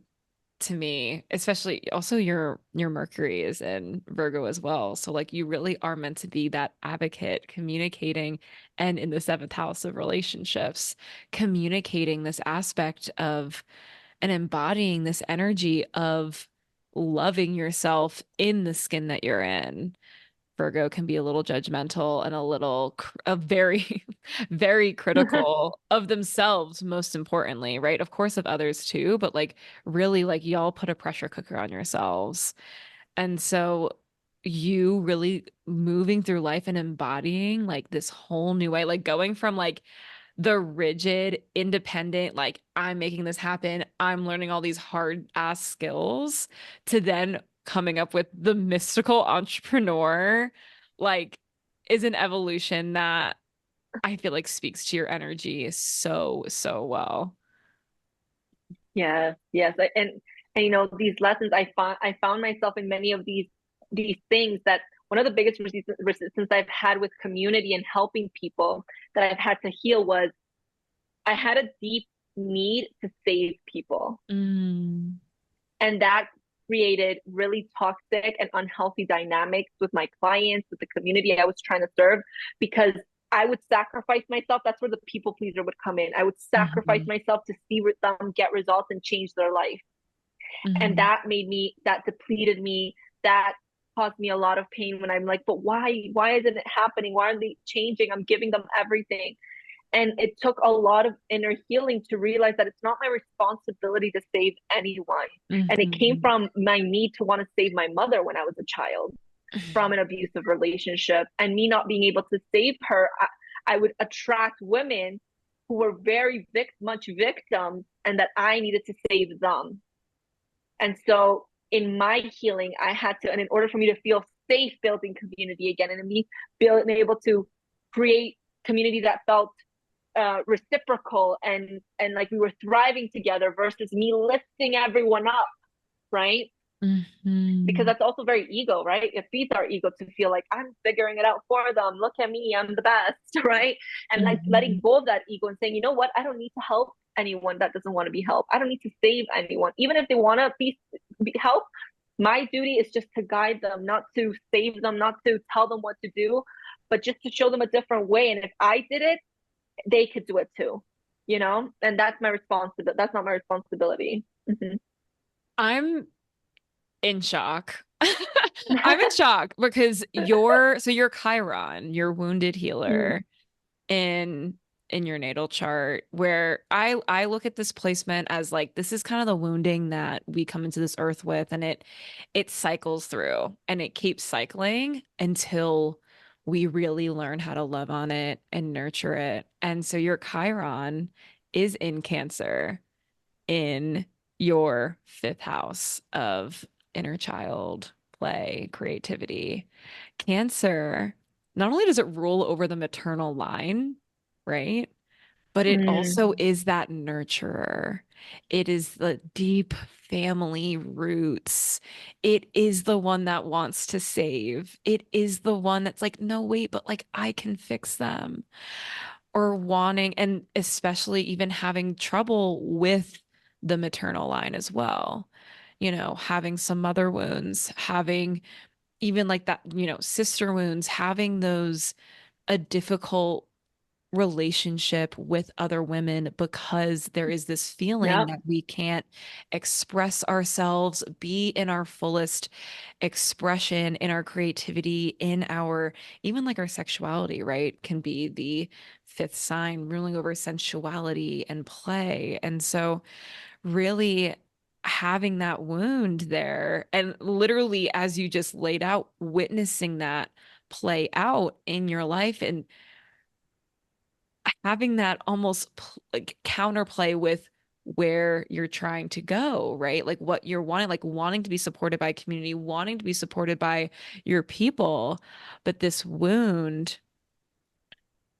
Speaker 1: to me, especially also your Mercury is in Virgo as well. So like you really are meant to be that advocate, communicating, and in the seventh house of relationships, communicating this aspect of and embodying this energy of loving yourself in the skin that you're in. Virgo can be a little judgmental and a very, very critical of themselves, most importantly, right? Of course, of others too, but like really, like y'all put a pressure cooker on yourselves. And so you really moving through life and embodying like this whole new way, like going from like the rigid, independent, like I'm making this happen, I'm learning all these hard ass skills to then coming up with the mystical entrepreneur, like is an evolution that I feel like speaks to your energy so, so well.
Speaker 2: Yes, yes. And these lessons I found myself in many of these things that one of the biggest resistance I've had with community and helping people that I've had to heal was I had a deep need to save people.
Speaker 1: Mm.
Speaker 2: And that created really toxic and unhealthy dynamics with my clients, with the community I was trying to serve, because I would sacrifice myself. That's where the people pleaser would come in. I would sacrifice
Speaker 1: Mhm.
Speaker 2: myself to see them get results and change their life. And
Speaker 1: Mhm.
Speaker 2: that depleted me. That caused me a lot of pain when I'm like, but why isn't it happening? Why aren't they changing? I'm giving them everything. And it took a lot of inner healing to realize that it's not my responsibility to save anyone. And it came
Speaker 1: Mhm.
Speaker 2: from my need to want to save my mother when I was a child from an abusive relationship, and me not being able to save her. I would attract women who were very much victims, and that I needed to save them. And so in my healing, I had to, and in order for me to feel safe building community again, and me being able to create community that felt reciprocal and like we were thriving together versus me lifting everyone up, right? Because
Speaker 1: Mhm.
Speaker 2: that's also very ego, right? It feeds our ego to feel like I'm figuring it out for them. Look at me, I'm the best, right? And like letting
Speaker 1: Mhm.
Speaker 2: go of that ego and saying, you know what? I don't need to help anyone that doesn't want to be helped. I don't need to save anyone, even if they want to be helped. My duty is just to guide them, not to save them, not to tell them what to do, but just to show them a different way. And if I did it, they could do it too, and that's my responsibility. That's not my responsibility. Mm-hmm.
Speaker 1: I'm in shock. I'm in shock because you're Chiron, you're wounded
Speaker 2: Mm-hmm.
Speaker 1: healer in your natal chart, where I look at this placement as like this is kind of the wounding that we come into this earth with, and it cycles through and it keeps cycling until we really learn how to love on it and nurture it. And so your Chiron is in Cancer in your fifth house of inner child play, creativity. Cancer, not only does it rule over the maternal line, right? But it
Speaker 2: Mm,
Speaker 1: also is that nurturer. It is the deep family roots. It is the one that wants to save. It is the one that's like, no, wait, but like I can fix them. Or wanting, and especially even having trouble with the maternal line as well. Having some mother wounds, having even like that, sister wounds, having those a difficult relationship with other women because there is this feeling
Speaker 2: yeah.
Speaker 1: that we can't express ourselves, be in our fullest expression, in our creativity, in our even like our sexuality, right? Can be the fifth sign ruling over sensuality and play. And so, really having that wound there and literally, as you just laid out, witnessing that play out in your life and having that almost like counterplay with where you're trying to go, right? Like what you're wanting, like wanting to be supported by community, wanting to be supported by your people, but this wound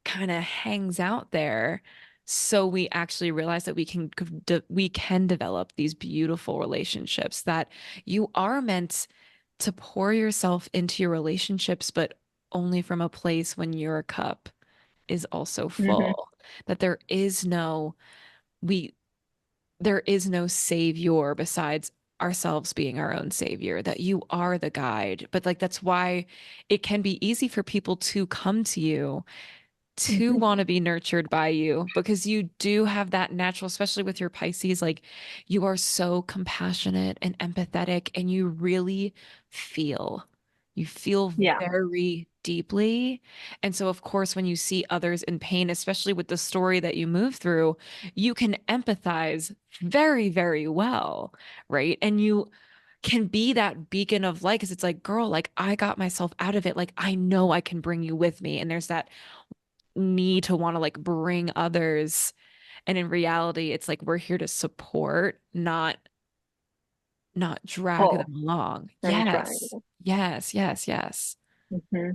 Speaker 1: kind of hangs out there. So we actually realize that we can develop these beautiful relationships that you are meant to pour yourself into your relationships, but only from a place when your cup is also
Speaker 2: Hmm.
Speaker 1: full, that we there is no savior besides ourselves being our own savior, that you are the guide. But like that's why it can be easy for people to come to you to
Speaker 2: Hmm.
Speaker 1: want to be nurtured by you because you do have that natural, especially with your Pisces, like you are so compassionate and empathetic and you really feel. You feel
Speaker 2: Yeah.
Speaker 1: very deeply. And so, of course, when you see others in pain, especially with the story that you move through, you can empathize very, very well, right? And you can be that beacon of light because it's like, girl, like I got myself out of it. Like I know I can bring you with me. And there's that need to want to like bring others. And in reality, it's like we're here to support, not drag
Speaker 2: Pull
Speaker 1: them along.
Speaker 2: and
Speaker 1: Yes.
Speaker 2: triangle.
Speaker 1: Yes, yes, yes.
Speaker 2: Hmm.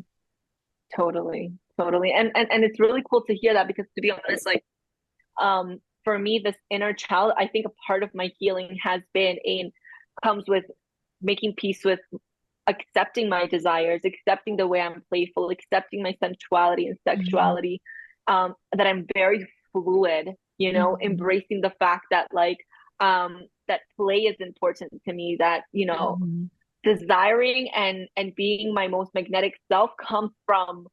Speaker 2: Totally. Totally. And it's really cool to hear that because to be honest, like for me, this inner child, I think a part of my healing has been in comes with making peace with accepting my desires, accepting the way I'm playful, accepting my sensuality and
Speaker 1: Mhm.
Speaker 2: sexuality, that I'm very fluid,
Speaker 1: Mhm.
Speaker 2: embracing the fact that that play is important to me, that,
Speaker 1: Mhm.
Speaker 2: desiring and being my most magnetic self comes from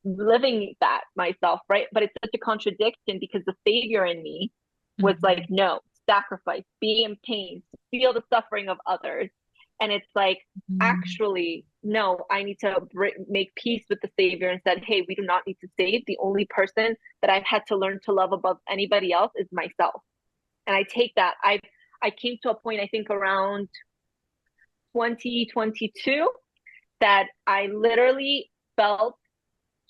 Speaker 2: living that myself, right? But it's such a contradiction because the savior in me was like,
Speaker 1: Mhm.
Speaker 2: no, sacrifice, be in pain, feel the suffering of others. And it's like,
Speaker 1: Mhm.
Speaker 2: actually, no, I need to make peace with the savior and said, hey, we do not need to save. The only person that I've had to learn to love above anybody else is myself. And I take that. I came to a point, I think around 2022, that I literally felt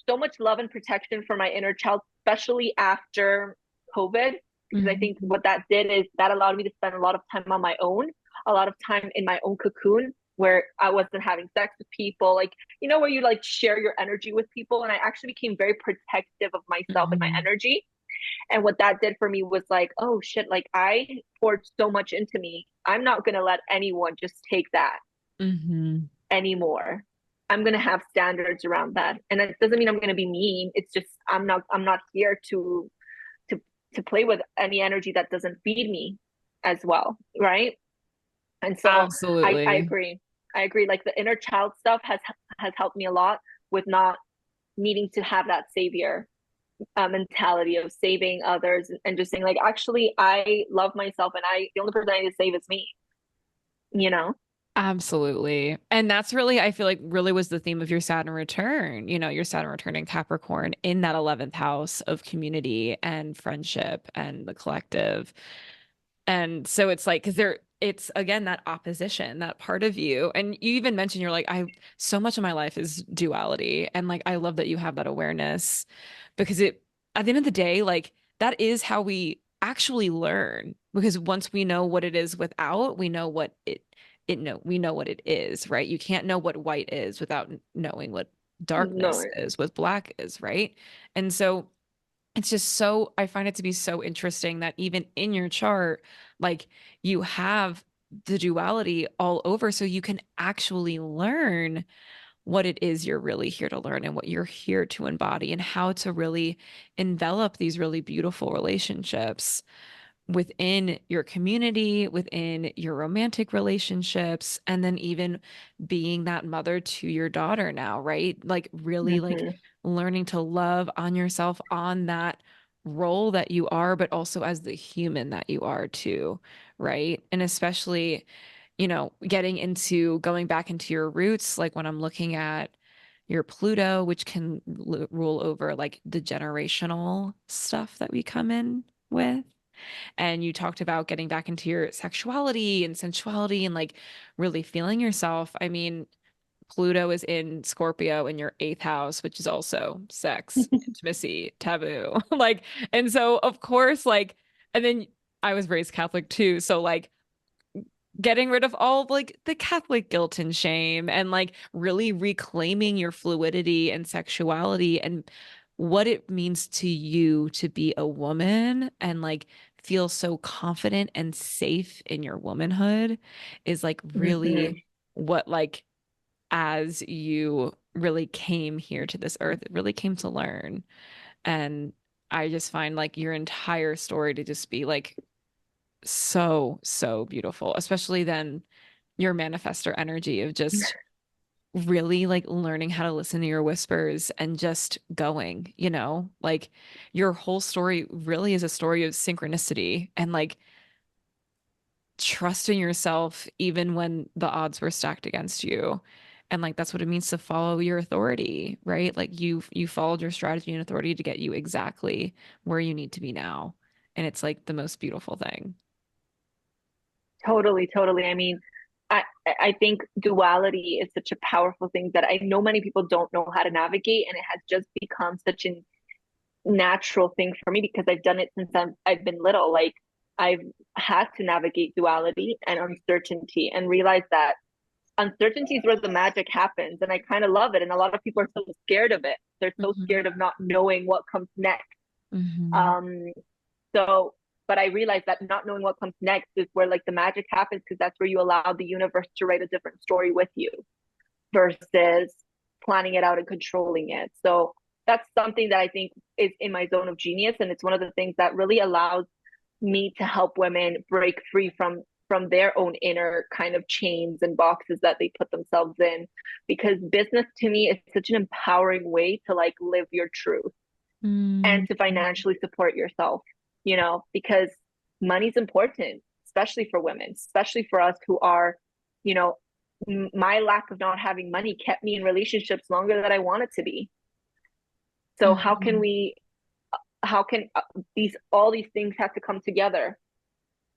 Speaker 2: so much love and protection for my inner child, especially after COVID, because I think
Speaker 1: Mhm.
Speaker 2: what that did is that allowed me to spend a lot of time on my own, a lot of time in my own cocoon where I wasn't having sex with people, like, where you like share your energy with people. And I actually became very protective of myself and my
Speaker 1: Mhm.
Speaker 2: energy. And what that did for me was like, oh shit, like I poured so much into me. I'm not going to let anyone just take that
Speaker 1: Mhm.
Speaker 2: anymore. I'm gonna have standards around that, and it doesn't mean I'm gonna be mean. It's just I'm not here to to play with any energy that doesn't feed me as well, right? And so I
Speaker 1: Absolutely.
Speaker 2: agree. I agree. Like the inner child stuff has helped me a lot with not needing to have that savior mentality of saving others and just saying like, actually, I love myself, and I the only person I need to save is me. You know?
Speaker 1: Absolutely. And that's really, I feel like, really was the theme of your Saturn return, your Saturn return in Capricorn in that 11th house of community and friendship and the collective. And so it's like, because it's again that opposition, that part of you. And you even mentioned you're like, so much of my life is duality. And like, I love that you have that awareness because at the end of the day, like, that is how we actually learn. Because once we know what it is without, we know what it we know what it is, right? You can't know what white is without knowing what darkness
Speaker 2: No.
Speaker 1: is, what black is, right? And so it's just so, I find it to be so interesting that even in your chart, like you have the duality all over, so you can actually learn what it is you're really here to learn and what you're here to embody and how to really envelop these really beautiful relationships within your community, within your romantic relationships, and then even being that mother to your daughter now, right? Like really like
Speaker 2: Mhm.
Speaker 1: learning to love on yourself on that role that you are, but also as the human that you are too, right? And especially, getting into going back into your roots, like when I'm looking at your Pluto, which can rule over like the generational stuff that we come in with. And you talked about getting back into your sexuality and sensuality and like really feeling yourself. I mean, Pluto is in Scorpio in your eighth house, which is also sex, intimacy, taboo. Like, and so of course, like, and then I was raised Catholic too. So like getting rid of all of, like the Catholic guilt and shame and like really reclaiming your fluidity and sexuality and what it means to you to be a woman and like feel so confident and safe in your womanhood is like really
Speaker 2: Mhm.
Speaker 1: what like as you really came here to this earth, it really came to learn. And I just find like your entire story to just be like so, so beautiful, especially then your manifestor energy of just really like learning how to listen to your whispers and just going, like your whole story really is a story of synchronicity and like trusting yourself even when the odds were stacked against you. And like that's what it means to follow your authority, right? Like you followed your strategy and authority to get you exactly where you need to be now. And it's like the most beautiful thing.
Speaker 2: Totally, totally. I mean, I think duality is such a powerful thing that I know many people don't know how to navigate, and it has just become such a natural thing for me because I've done it since I've been little. Like I've had to navigate duality and uncertainty and realize that uncertainty is where the magic happens, and I kind of love it. And a lot of people are so scared of it. They're so
Speaker 1: Hmm.
Speaker 2: scared of not knowing what comes next.
Speaker 1: Hmm.
Speaker 2: Um, so, but I realized that not knowing what comes next is where like the magic happens because that's where you allow the universe to write a different story with you versus planning it out and controlling it. So that's something that I think is in my zone of genius, and it's one of the things that really allows me to help women break free from their own inner kind of chains and boxes that they put themselves in, because business to me is such an empowering way to like live your truth and
Speaker 1: Mm.
Speaker 2: to financially support yourself, because money's important, especially for women, especially for us who are, you know, my lack of not having money kept me in relationships longer than I wanted to be. So
Speaker 1: Mhm.
Speaker 2: how can these, all these things have to come together,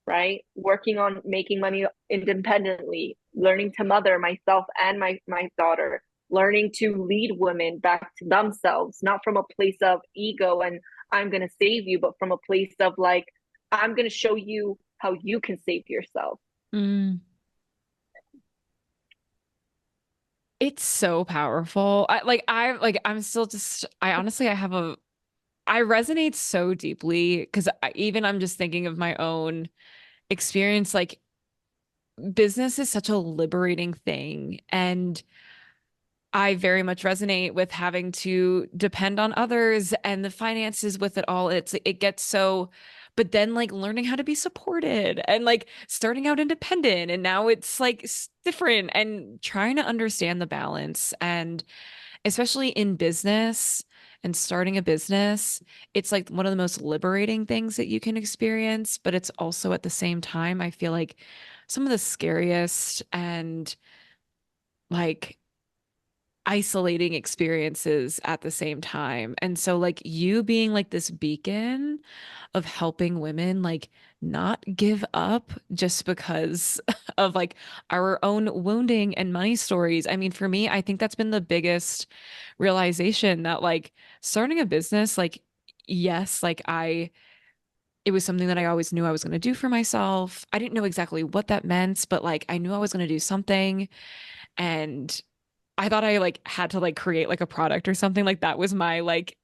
Speaker 2: right? Working on making money independently, learning to mother myself and my daughter, learning to lead women back to themselves, not from a place of ego and I'm going to save you, but from a place of like, I'm going to show you how you can save yourself.
Speaker 1: Mm. It's so powerful. I'm still just I honestly I have a I resonate so deeply because even I'm just thinking of my own experience. Like business is such a liberating thing, and I very much resonate with having to depend on others and the finances with it all. It gets so, but then like learning how to be supported and like starting out independent and now it's like different and trying to understand the balance and especially in business and starting a business, it's like one of the most liberating things that you can experience, but it's also at the same time, I feel like some of the scariest and like isolating experiences at the same time. And so like you being like this beacon of helping women like not give up just because of like our own wounding and money stories. I mean, for me, I think that's been the biggest realization that like starting a business, like yes, like I it was something that I always knew I was going to do for myself. I didn't know exactly what that meant, but like I knew I was going to do something. And I thought I like had to like create like a product or something. Like that was my like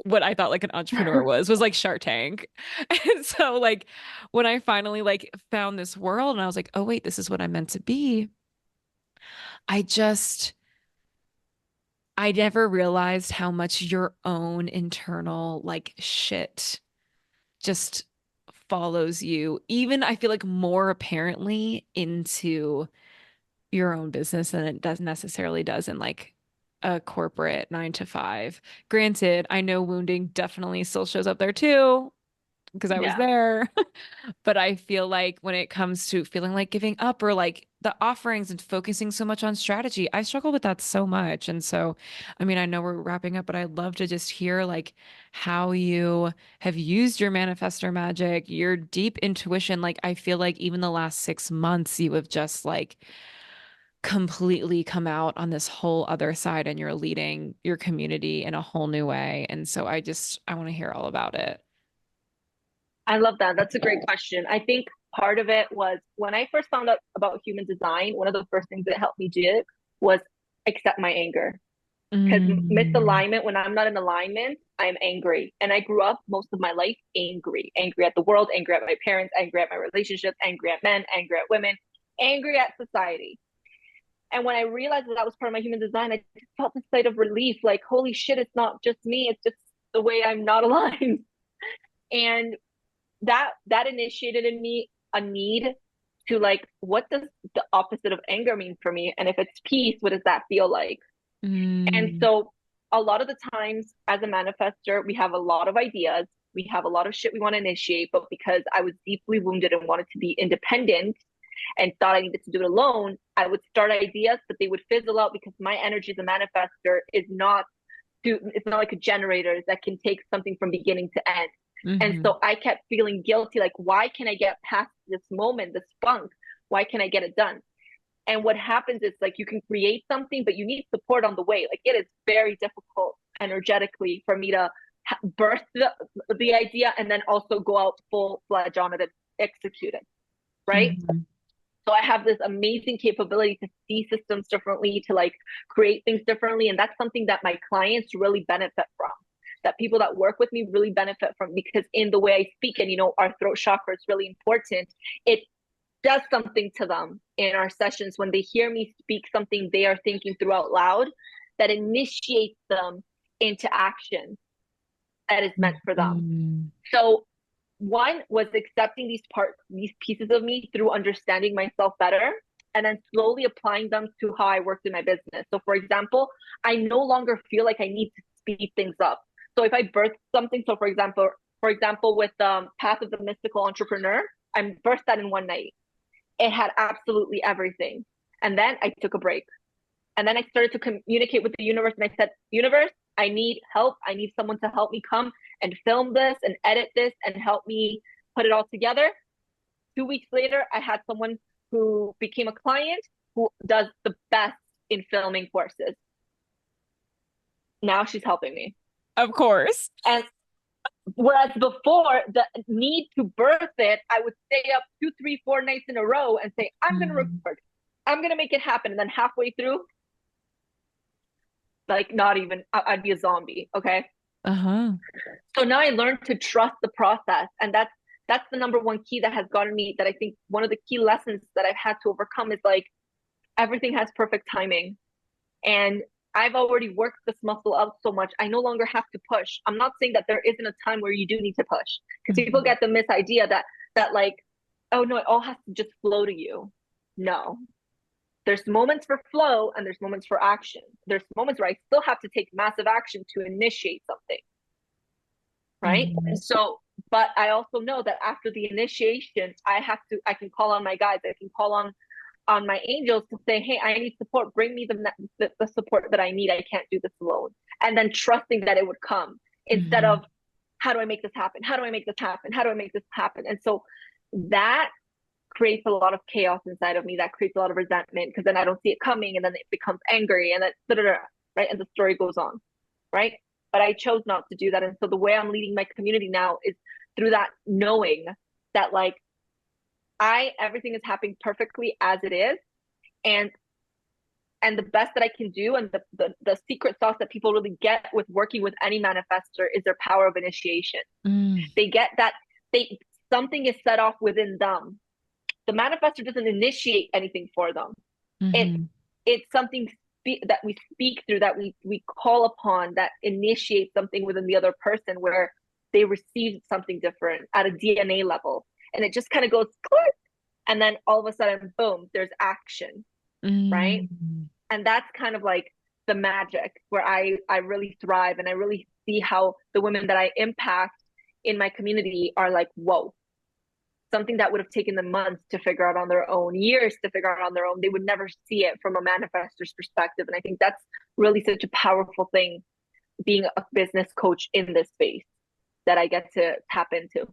Speaker 1: what I thought like an entrepreneur was like Shark Tank. And so like when I finally like found this world and I was like, oh wait, this is what I'm meant to be. I just I never realized how much your own internal like shit just follows you, even I feel like more apparently into your own business than it does necessarily does in like a corporate 9 to 5. Granted, I know wounding definitely still shows up there too because I was
Speaker 2: Yeah.
Speaker 1: there. But I feel like when it comes to feeling like giving up or like the offerings and focusing so much on strategy, I struggle with that so much. And so, I mean, I know we're wrapping up, but I'd love to just hear like how you have used your manifestor magic, your deep intuition. Like, I feel like even the last 6 months, you have just like completely come out on this whole other side and you're leading your community in a whole new way. And so I want to hear all about it.
Speaker 2: I love that. That's a great question. I think part of it was when I first found out about human design, one of the first things that helped me do was accept my anger. Because
Speaker 1: Mm.
Speaker 2: misalignment, when I'm not in alignment, I'm angry. And I grew up most of my life angry, angry at the world, angry at my parents, angry at my relationships, angry at men, angry at women, angry at society. And when I realized that that was part of my human design, I just felt this state of relief like, holy shit, it's not just me, it's just the way I'm not aligned. And that initiated in me a need to like, what does the opposite of anger mean for me? And if it's peace, what does that feel like? And
Speaker 1: Mm.
Speaker 2: so a lot of the times as a manifester, we have a lot of ideas. We have a lot of shit we want to initiate, but because I was deeply wounded and wanted to be independent and thought I needed to do it alone, I would start ideas, but they would fizzle out because my energy as a manifester is not it's not like a generator that can take something from beginning to end. And
Speaker 1: Hmm.
Speaker 2: so I kept feeling guilty, like, why can I get past this moment, this funk? Why can I get it done? And what happens is like you can create something, but you need support on the way. Like it is very difficult energetically for me to birth the idea and then also go out full fledged on it and execute it. Right.
Speaker 1: Hmm.
Speaker 2: So I have this amazing capability to see systems differently, to like create things differently. And that's something that my clients really benefit from, that people that work with me really benefit from, because in the way I speak, and our throat chakra is really important. It does something to them in our sessions when they hear me speak something they are thinking through out loud, that initiates them into action that is meant for them.
Speaker 1: Hmm.
Speaker 2: So one was accepting these pieces of me through understanding myself better, and then slowly applying them to how I worked in my business. So for example, I no longer feel like I need to speed things up. So if I birth something, so for example, with Path of the Mystical Entrepreneur, I birthed that in one night. It had absolutely everything. And then I took a break. And then I started to communicate with the universe. And I said, universe, I need help. I need someone to help me come and film this and edit this and help me put it all together. 2 weeks later, I had someone who became a client who does the best in filming courses. Now she's helping me.
Speaker 1: Of course.
Speaker 2: And whereas before, the need to birth it, I would stay up 2, 3, 4 nights in a row and say, I'm going to
Speaker 1: Mm.
Speaker 2: record. I'm going to make it happen. And then halfway through, like not even, I'd be a zombie. Okay.
Speaker 1: Uh-huh.
Speaker 2: So now I learned to trust the process. And that's the number one key that has gotten me, that I think one of the key lessons that I've had to overcome is like, everything has perfect timing. And I've already worked this muscle out so much. I no longer have to push. I'm not saying that there isn't a time where you do need to push, because people
Speaker 1: Mhm.
Speaker 2: get the misidea that like, oh no, it all has to just flow to you. No, there's moments for flow and there's moments for action. There's moments where I still have to take massive action to initiate something, right?
Speaker 1: Mhm.
Speaker 2: And so, but I also know that after the initiation, I can call on my guides, I can call on my angels to say, hey, I need support. Bring me the support that I need. I can't do this alone. And then trusting that it would come, instead
Speaker 1: Mhm.
Speaker 2: of, how do I make this happen? How do I make this happen? How do I make this happen? And so that creates a lot of chaos inside of me. That creates a lot of resentment, because then I don't see it coming, and then it becomes angry, and then right, and the story goes on, right? But I chose not to do that. And so the way I'm leading my community now is through that knowing that like everything is happening perfectly as it is. And the best that I can do, and the secret sauce that people really get with working with any manifestor, is their power of initiation.
Speaker 1: Mm.
Speaker 2: They get that something is set off within them. The manifestor doesn't initiate anything for them. It
Speaker 1: Mm-hmm.
Speaker 2: it's something that we speak through, that we call upon, that initiates something within the other person, where they receive something different at a DNA level, and it just kind of goes click, and then all of a sudden, boom, there's action, right?
Speaker 1: Mm.
Speaker 2: And that's kind of like the magic where I really thrive, and I really see how the women that I impact in my community are like, whoa, something that would have taken them months to figure out on their own, years to figure out on their own. They would never see it from a manifestor's perspective. And I think that's really such a powerful thing, being a business coach in this space, that I get to tap into.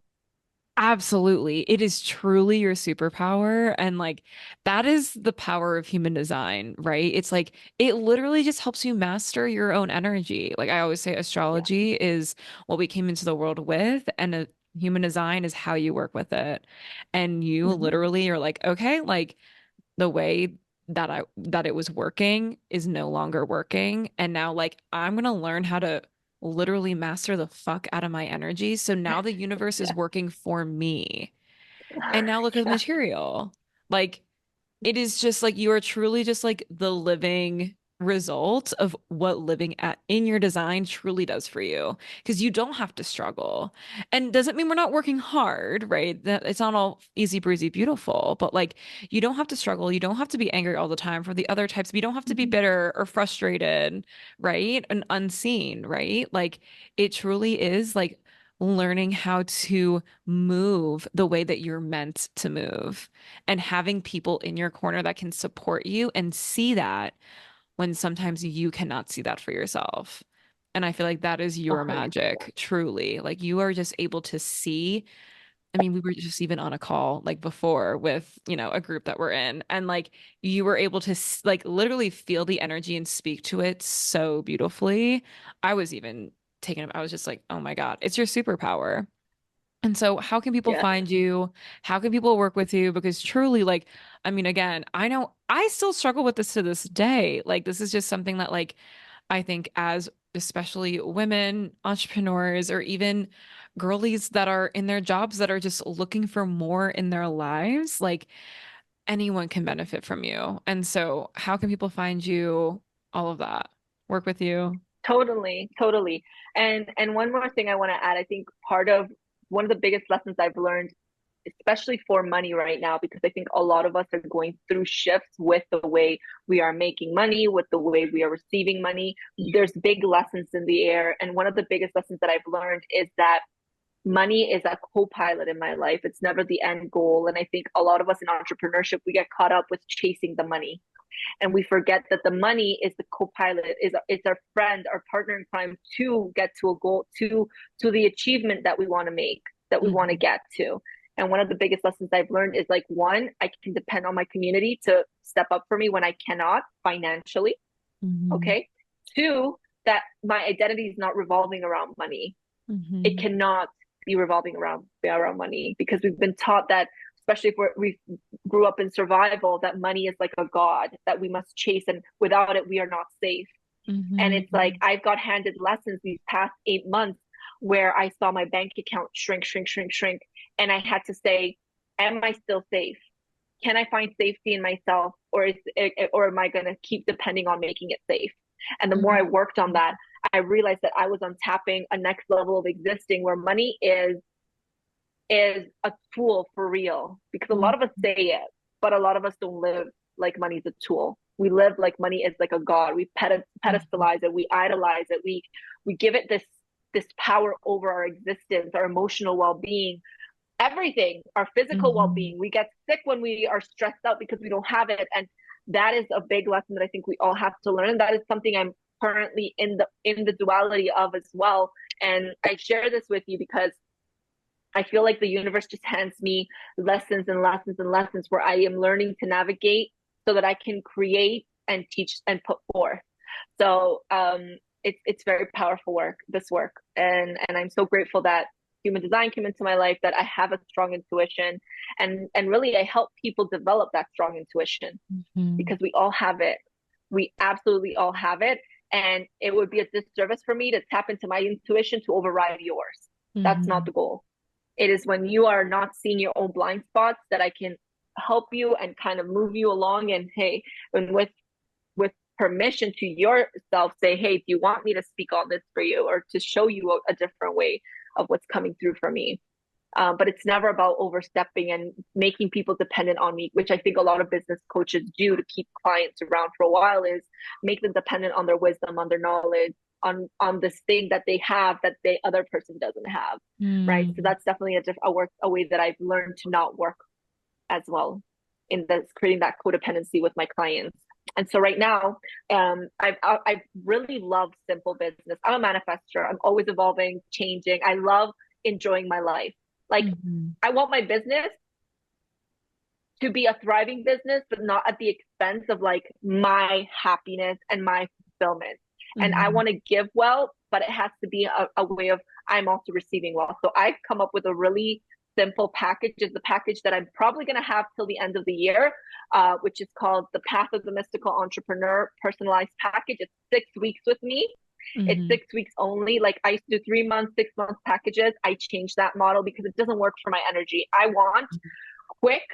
Speaker 1: Absolutely. It is truly your superpower. And like that is the power of human design, right? It's like it literally just helps you master your own energy. Like I always say,
Speaker 2: Yeah.
Speaker 1: astrology is what we came into the world with, and human design is how you work with it. And you
Speaker 2: Mm-hmm.
Speaker 1: literally are like, okay, like the way that it was working is no longer working. And now like I'm gonna learn how to literally master the fuck out of my energy. So now the universe is
Speaker 2: Yeah.
Speaker 1: working for me. And now look at the
Speaker 2: Yeah.
Speaker 1: material. Like it is just like you are truly just like the living result of what living at in your design truly does for you, because you don't have to struggle. And doesn't mean we're not working hard, right? That it's not all easy breezy beautiful, but like you don't have to struggle, you don't have to be angry all the time for the other types, but you don't have to be
Speaker 2: Mm-hmm.
Speaker 1: bitter or frustrated, right? And unseen, right? Like it truly is like learning how to move the way that you're meant to move, and having people in your corner that can support you and see that when sometimes you cannot see that for yourself. And I feel like that is your
Speaker 2: 100%.
Speaker 1: magic, truly. Like you are just able to see. I mean, we were just even on a call like before with, a group that we're in, and like you were able to like literally feel the energy and speak to it so beautifully. I was even taken, I was just like, oh my God, it's your superpower. And so, how can people
Speaker 2: Yeah.
Speaker 1: find you? How can people work with you? Because truly, like, I mean, again, I know I still struggle with this to this day. Like, this is just something that, like, I think as especially women, entrepreneurs, or even girlies that are in their jobs that are just looking for more in their lives, like, anyone can benefit from you. And so, how can people find you? All of that. Work with you.
Speaker 2: Totally, totally. And one more thing I want to add, I think part of one of the biggest lessons I've learned, especially for money right now, because I think a lot of us are going through shifts with the way we are making money, with the way we are receiving money. There's big lessons in the air. And one of the biggest lessons that I've learned is that money is a co-pilot in my life. It's never the end goal. And I think a lot of us in entrepreneurship, we get caught up with chasing the money, and we forget that the money is the co-pilot, is it's our friend, our partner in crime, to get to a goal, to the achievement that we want to make, that we want to
Speaker 1: Mhm.
Speaker 2: get to. And one of the biggest lessons I've learned is like, one, I can depend on my community to step up for me when I cannot financially.
Speaker 1: Mhm.
Speaker 2: Okay. Two, that my identity is not revolving around money. It
Speaker 1: Mhm.
Speaker 2: cannot be revolving around money, because we've been taught that, especially if we grew up in survival, that money is like a god that we must chase, and without it we are not safe. And it's like
Speaker 1: Mhm.
Speaker 2: I've got handed lessons these past 8 months, where I saw my bank account shrink, shrink, shrink, shrink, and I had to say, am I still safe? Can I find safety in myself, or am I going to keep depending on making it safe? And the more I
Speaker 1: Mhm.
Speaker 2: worked on that, I realized that I was untapping a next level of existing, where money is a tool for real. Because a lot
Speaker 1: Mhm.
Speaker 2: of us say it, but a lot of us don't live like money's a tool. We live like money is like a god. We
Speaker 1: Mhm.
Speaker 2: pedestalize it, we idolize it, we give it this power over our existence, our emotional well-being, everything, our physical
Speaker 1: Mhm.
Speaker 2: well-being. We get sick when we are stressed out because we don't have it. And that is a big lesson that I think we all have to learn. That is something I'm currently in the duality of as well. And I share this with you because I feel like the universe just hands me lessons and lessons and lessons, where I am learning to navigate so that I can create and teach and put forth. So it's very powerful work, this work, and I'm so grateful that human design came into my life, that I have a strong intuition, and really I help people develop that strong intuition,
Speaker 1: Mhm.
Speaker 2: because we all have it. We absolutely all have it. And it would be a disservice for me to tap into my intuition to override yours. That's not
Speaker 1: Mhm.
Speaker 2: the goal. It is when you are not seeing your own blind spots that I can help you and kind of move you along. And hey, and with permission to yourself, say, hey, do you want me to speak on this for you, or to show you a different way of what's coming through for me? But it's never about overstepping and making people dependent on me, which I think a lot of business coaches do to keep clients around for a while, is make them dependent on their wisdom, on their knowledge, on this thing that they have that the other person doesn't have, right? So
Speaker 1: Mm.
Speaker 2: that's definitely a way that I've learned to not work as well, in this creating that codependency with my clients. And so right now, I really love simple business. I'm a manifester. I'm always evolving, changing. I love enjoying my life. Like,
Speaker 1: Mhm.
Speaker 2: I want my business to be a thriving business, but not at the expense of like my happiness and my fulfillment. And I
Speaker 1: Mhm.
Speaker 2: want to give well, but it has to be a way of I'm also receiving well. So I've come up with a really simple package. Is the package that I'm probably going to have till the end of the year, which is called the Path of the Mystical Entrepreneur Personalized Package. It's 6 weeks with me. It's
Speaker 1: Mhm.
Speaker 2: 6 weeks only. Like, I used to do 3 months, 6 months packages. I changed that model because it doesn't work for my energy. I want quick,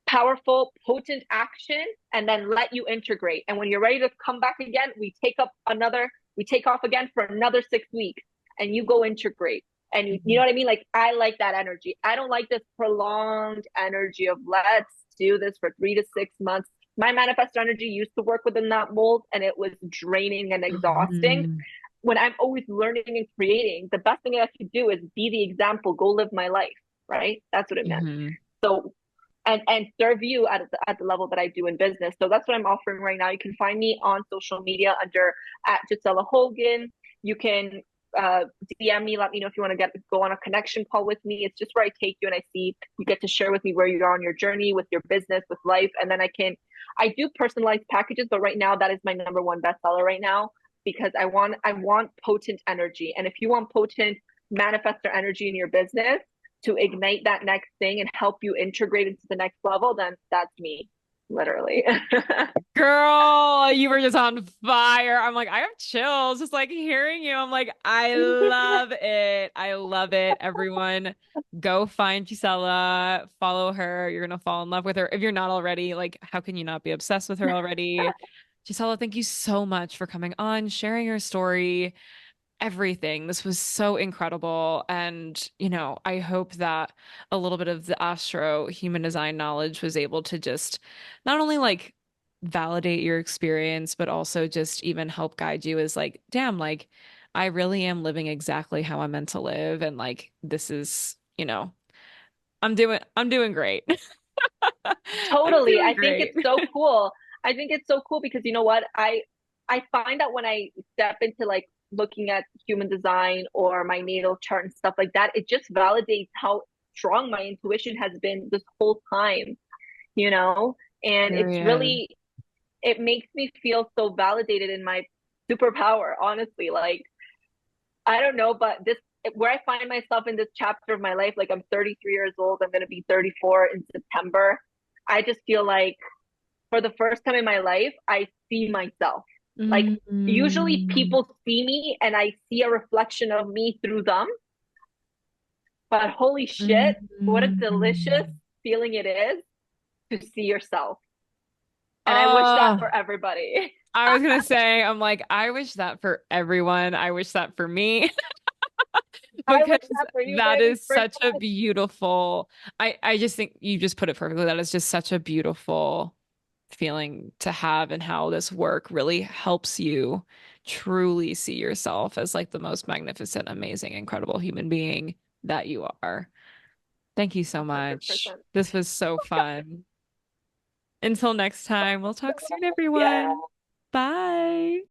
Speaker 2: powerful, potent action, and then let you integrate. And when you're ready to come back again, we take off again for another 6 weeks, and you go integrate. And you know
Speaker 1: Mhm.
Speaker 2: what I mean? Like, I like that energy. I don't like this prolonged energy of let's do this for 3 to 6 months. My manifestor energy used to work within that mold, and it was draining and exhausting.
Speaker 1: Mhm.
Speaker 2: When I'm always learning and creating, the best thing I could do is be the example, go live my life, right? That's what it meant.
Speaker 1: Mhm.
Speaker 2: So, and serve you at the level that I do in business. So that's what I'm offering right now. You can find me on social media under at Gicela Holguin. You can uh, DM me, let me know if you want to go on a connection call with me. It's just where I take you, and I see you get to share with me where you are on your journey with your business, with life, and then I do personalized packages, but right now that is my number one bestseller right now, because I want potent energy, and if you want potent manifestor energy in your business to ignite that next thing and help you integrate into the next level, then that's me, literally.
Speaker 1: Girl, you were just on fire. I'm like, I have chills just like hearing you. I'm like, I love it. I love it. Everyone, go find Gisela, follow her. You're gonna fall in love with her. If you're not already, like, how can you not be obsessed with her already? Gisela, thank you so much for coming on, sharing your story, everything. This was so incredible. And, I hope that a little bit of the Astro human design knowledge was able to just not only like validate your experience, but also just even help guide you as like, damn, like I really am living exactly how I'm meant to live. And like, this is, I'm doing great. I'm
Speaker 2: Totally.
Speaker 1: doing
Speaker 2: I think
Speaker 1: great.
Speaker 2: it's so cool. I think it's so cool because you know what? I find that when I step into like looking at human design or my natal chart and stuff like that, it just validates how strong my intuition has been this whole time, you know? And
Speaker 1: Period.
Speaker 2: it makes me feel so validated in my superpower, honestly. Like, I don't know, but this where I find myself in this chapter of my life, like I'm 33 years old, I'm going to be 34 in September. I just feel like for the first time in my life, I see myself. Like, usually
Speaker 1: Mm.
Speaker 2: people see me and I see a reflection of me through them, but holy shit, what a delicious
Speaker 1: Mm.
Speaker 2: feeling it is to see yourself. And I wish that
Speaker 1: Oh,
Speaker 2: for everybody.
Speaker 1: I was gonna say, I'm like, I wish that for everyone. I wish that for me
Speaker 2: I
Speaker 1: because
Speaker 2: wish that for you,
Speaker 1: that
Speaker 2: baby,
Speaker 1: is
Speaker 2: for
Speaker 1: such a
Speaker 2: sure.
Speaker 1: beautiful, I just think you just put it perfectly. That is just such a beautiful feeling to have, and how this work really helps you truly see yourself as like the most magnificent, amazing, incredible human being that you are. Thank you so much.
Speaker 2: 100%.
Speaker 1: This was so fun. Until next time, we'll talk soon,
Speaker 2: Yeah.
Speaker 1: everyone. Bye.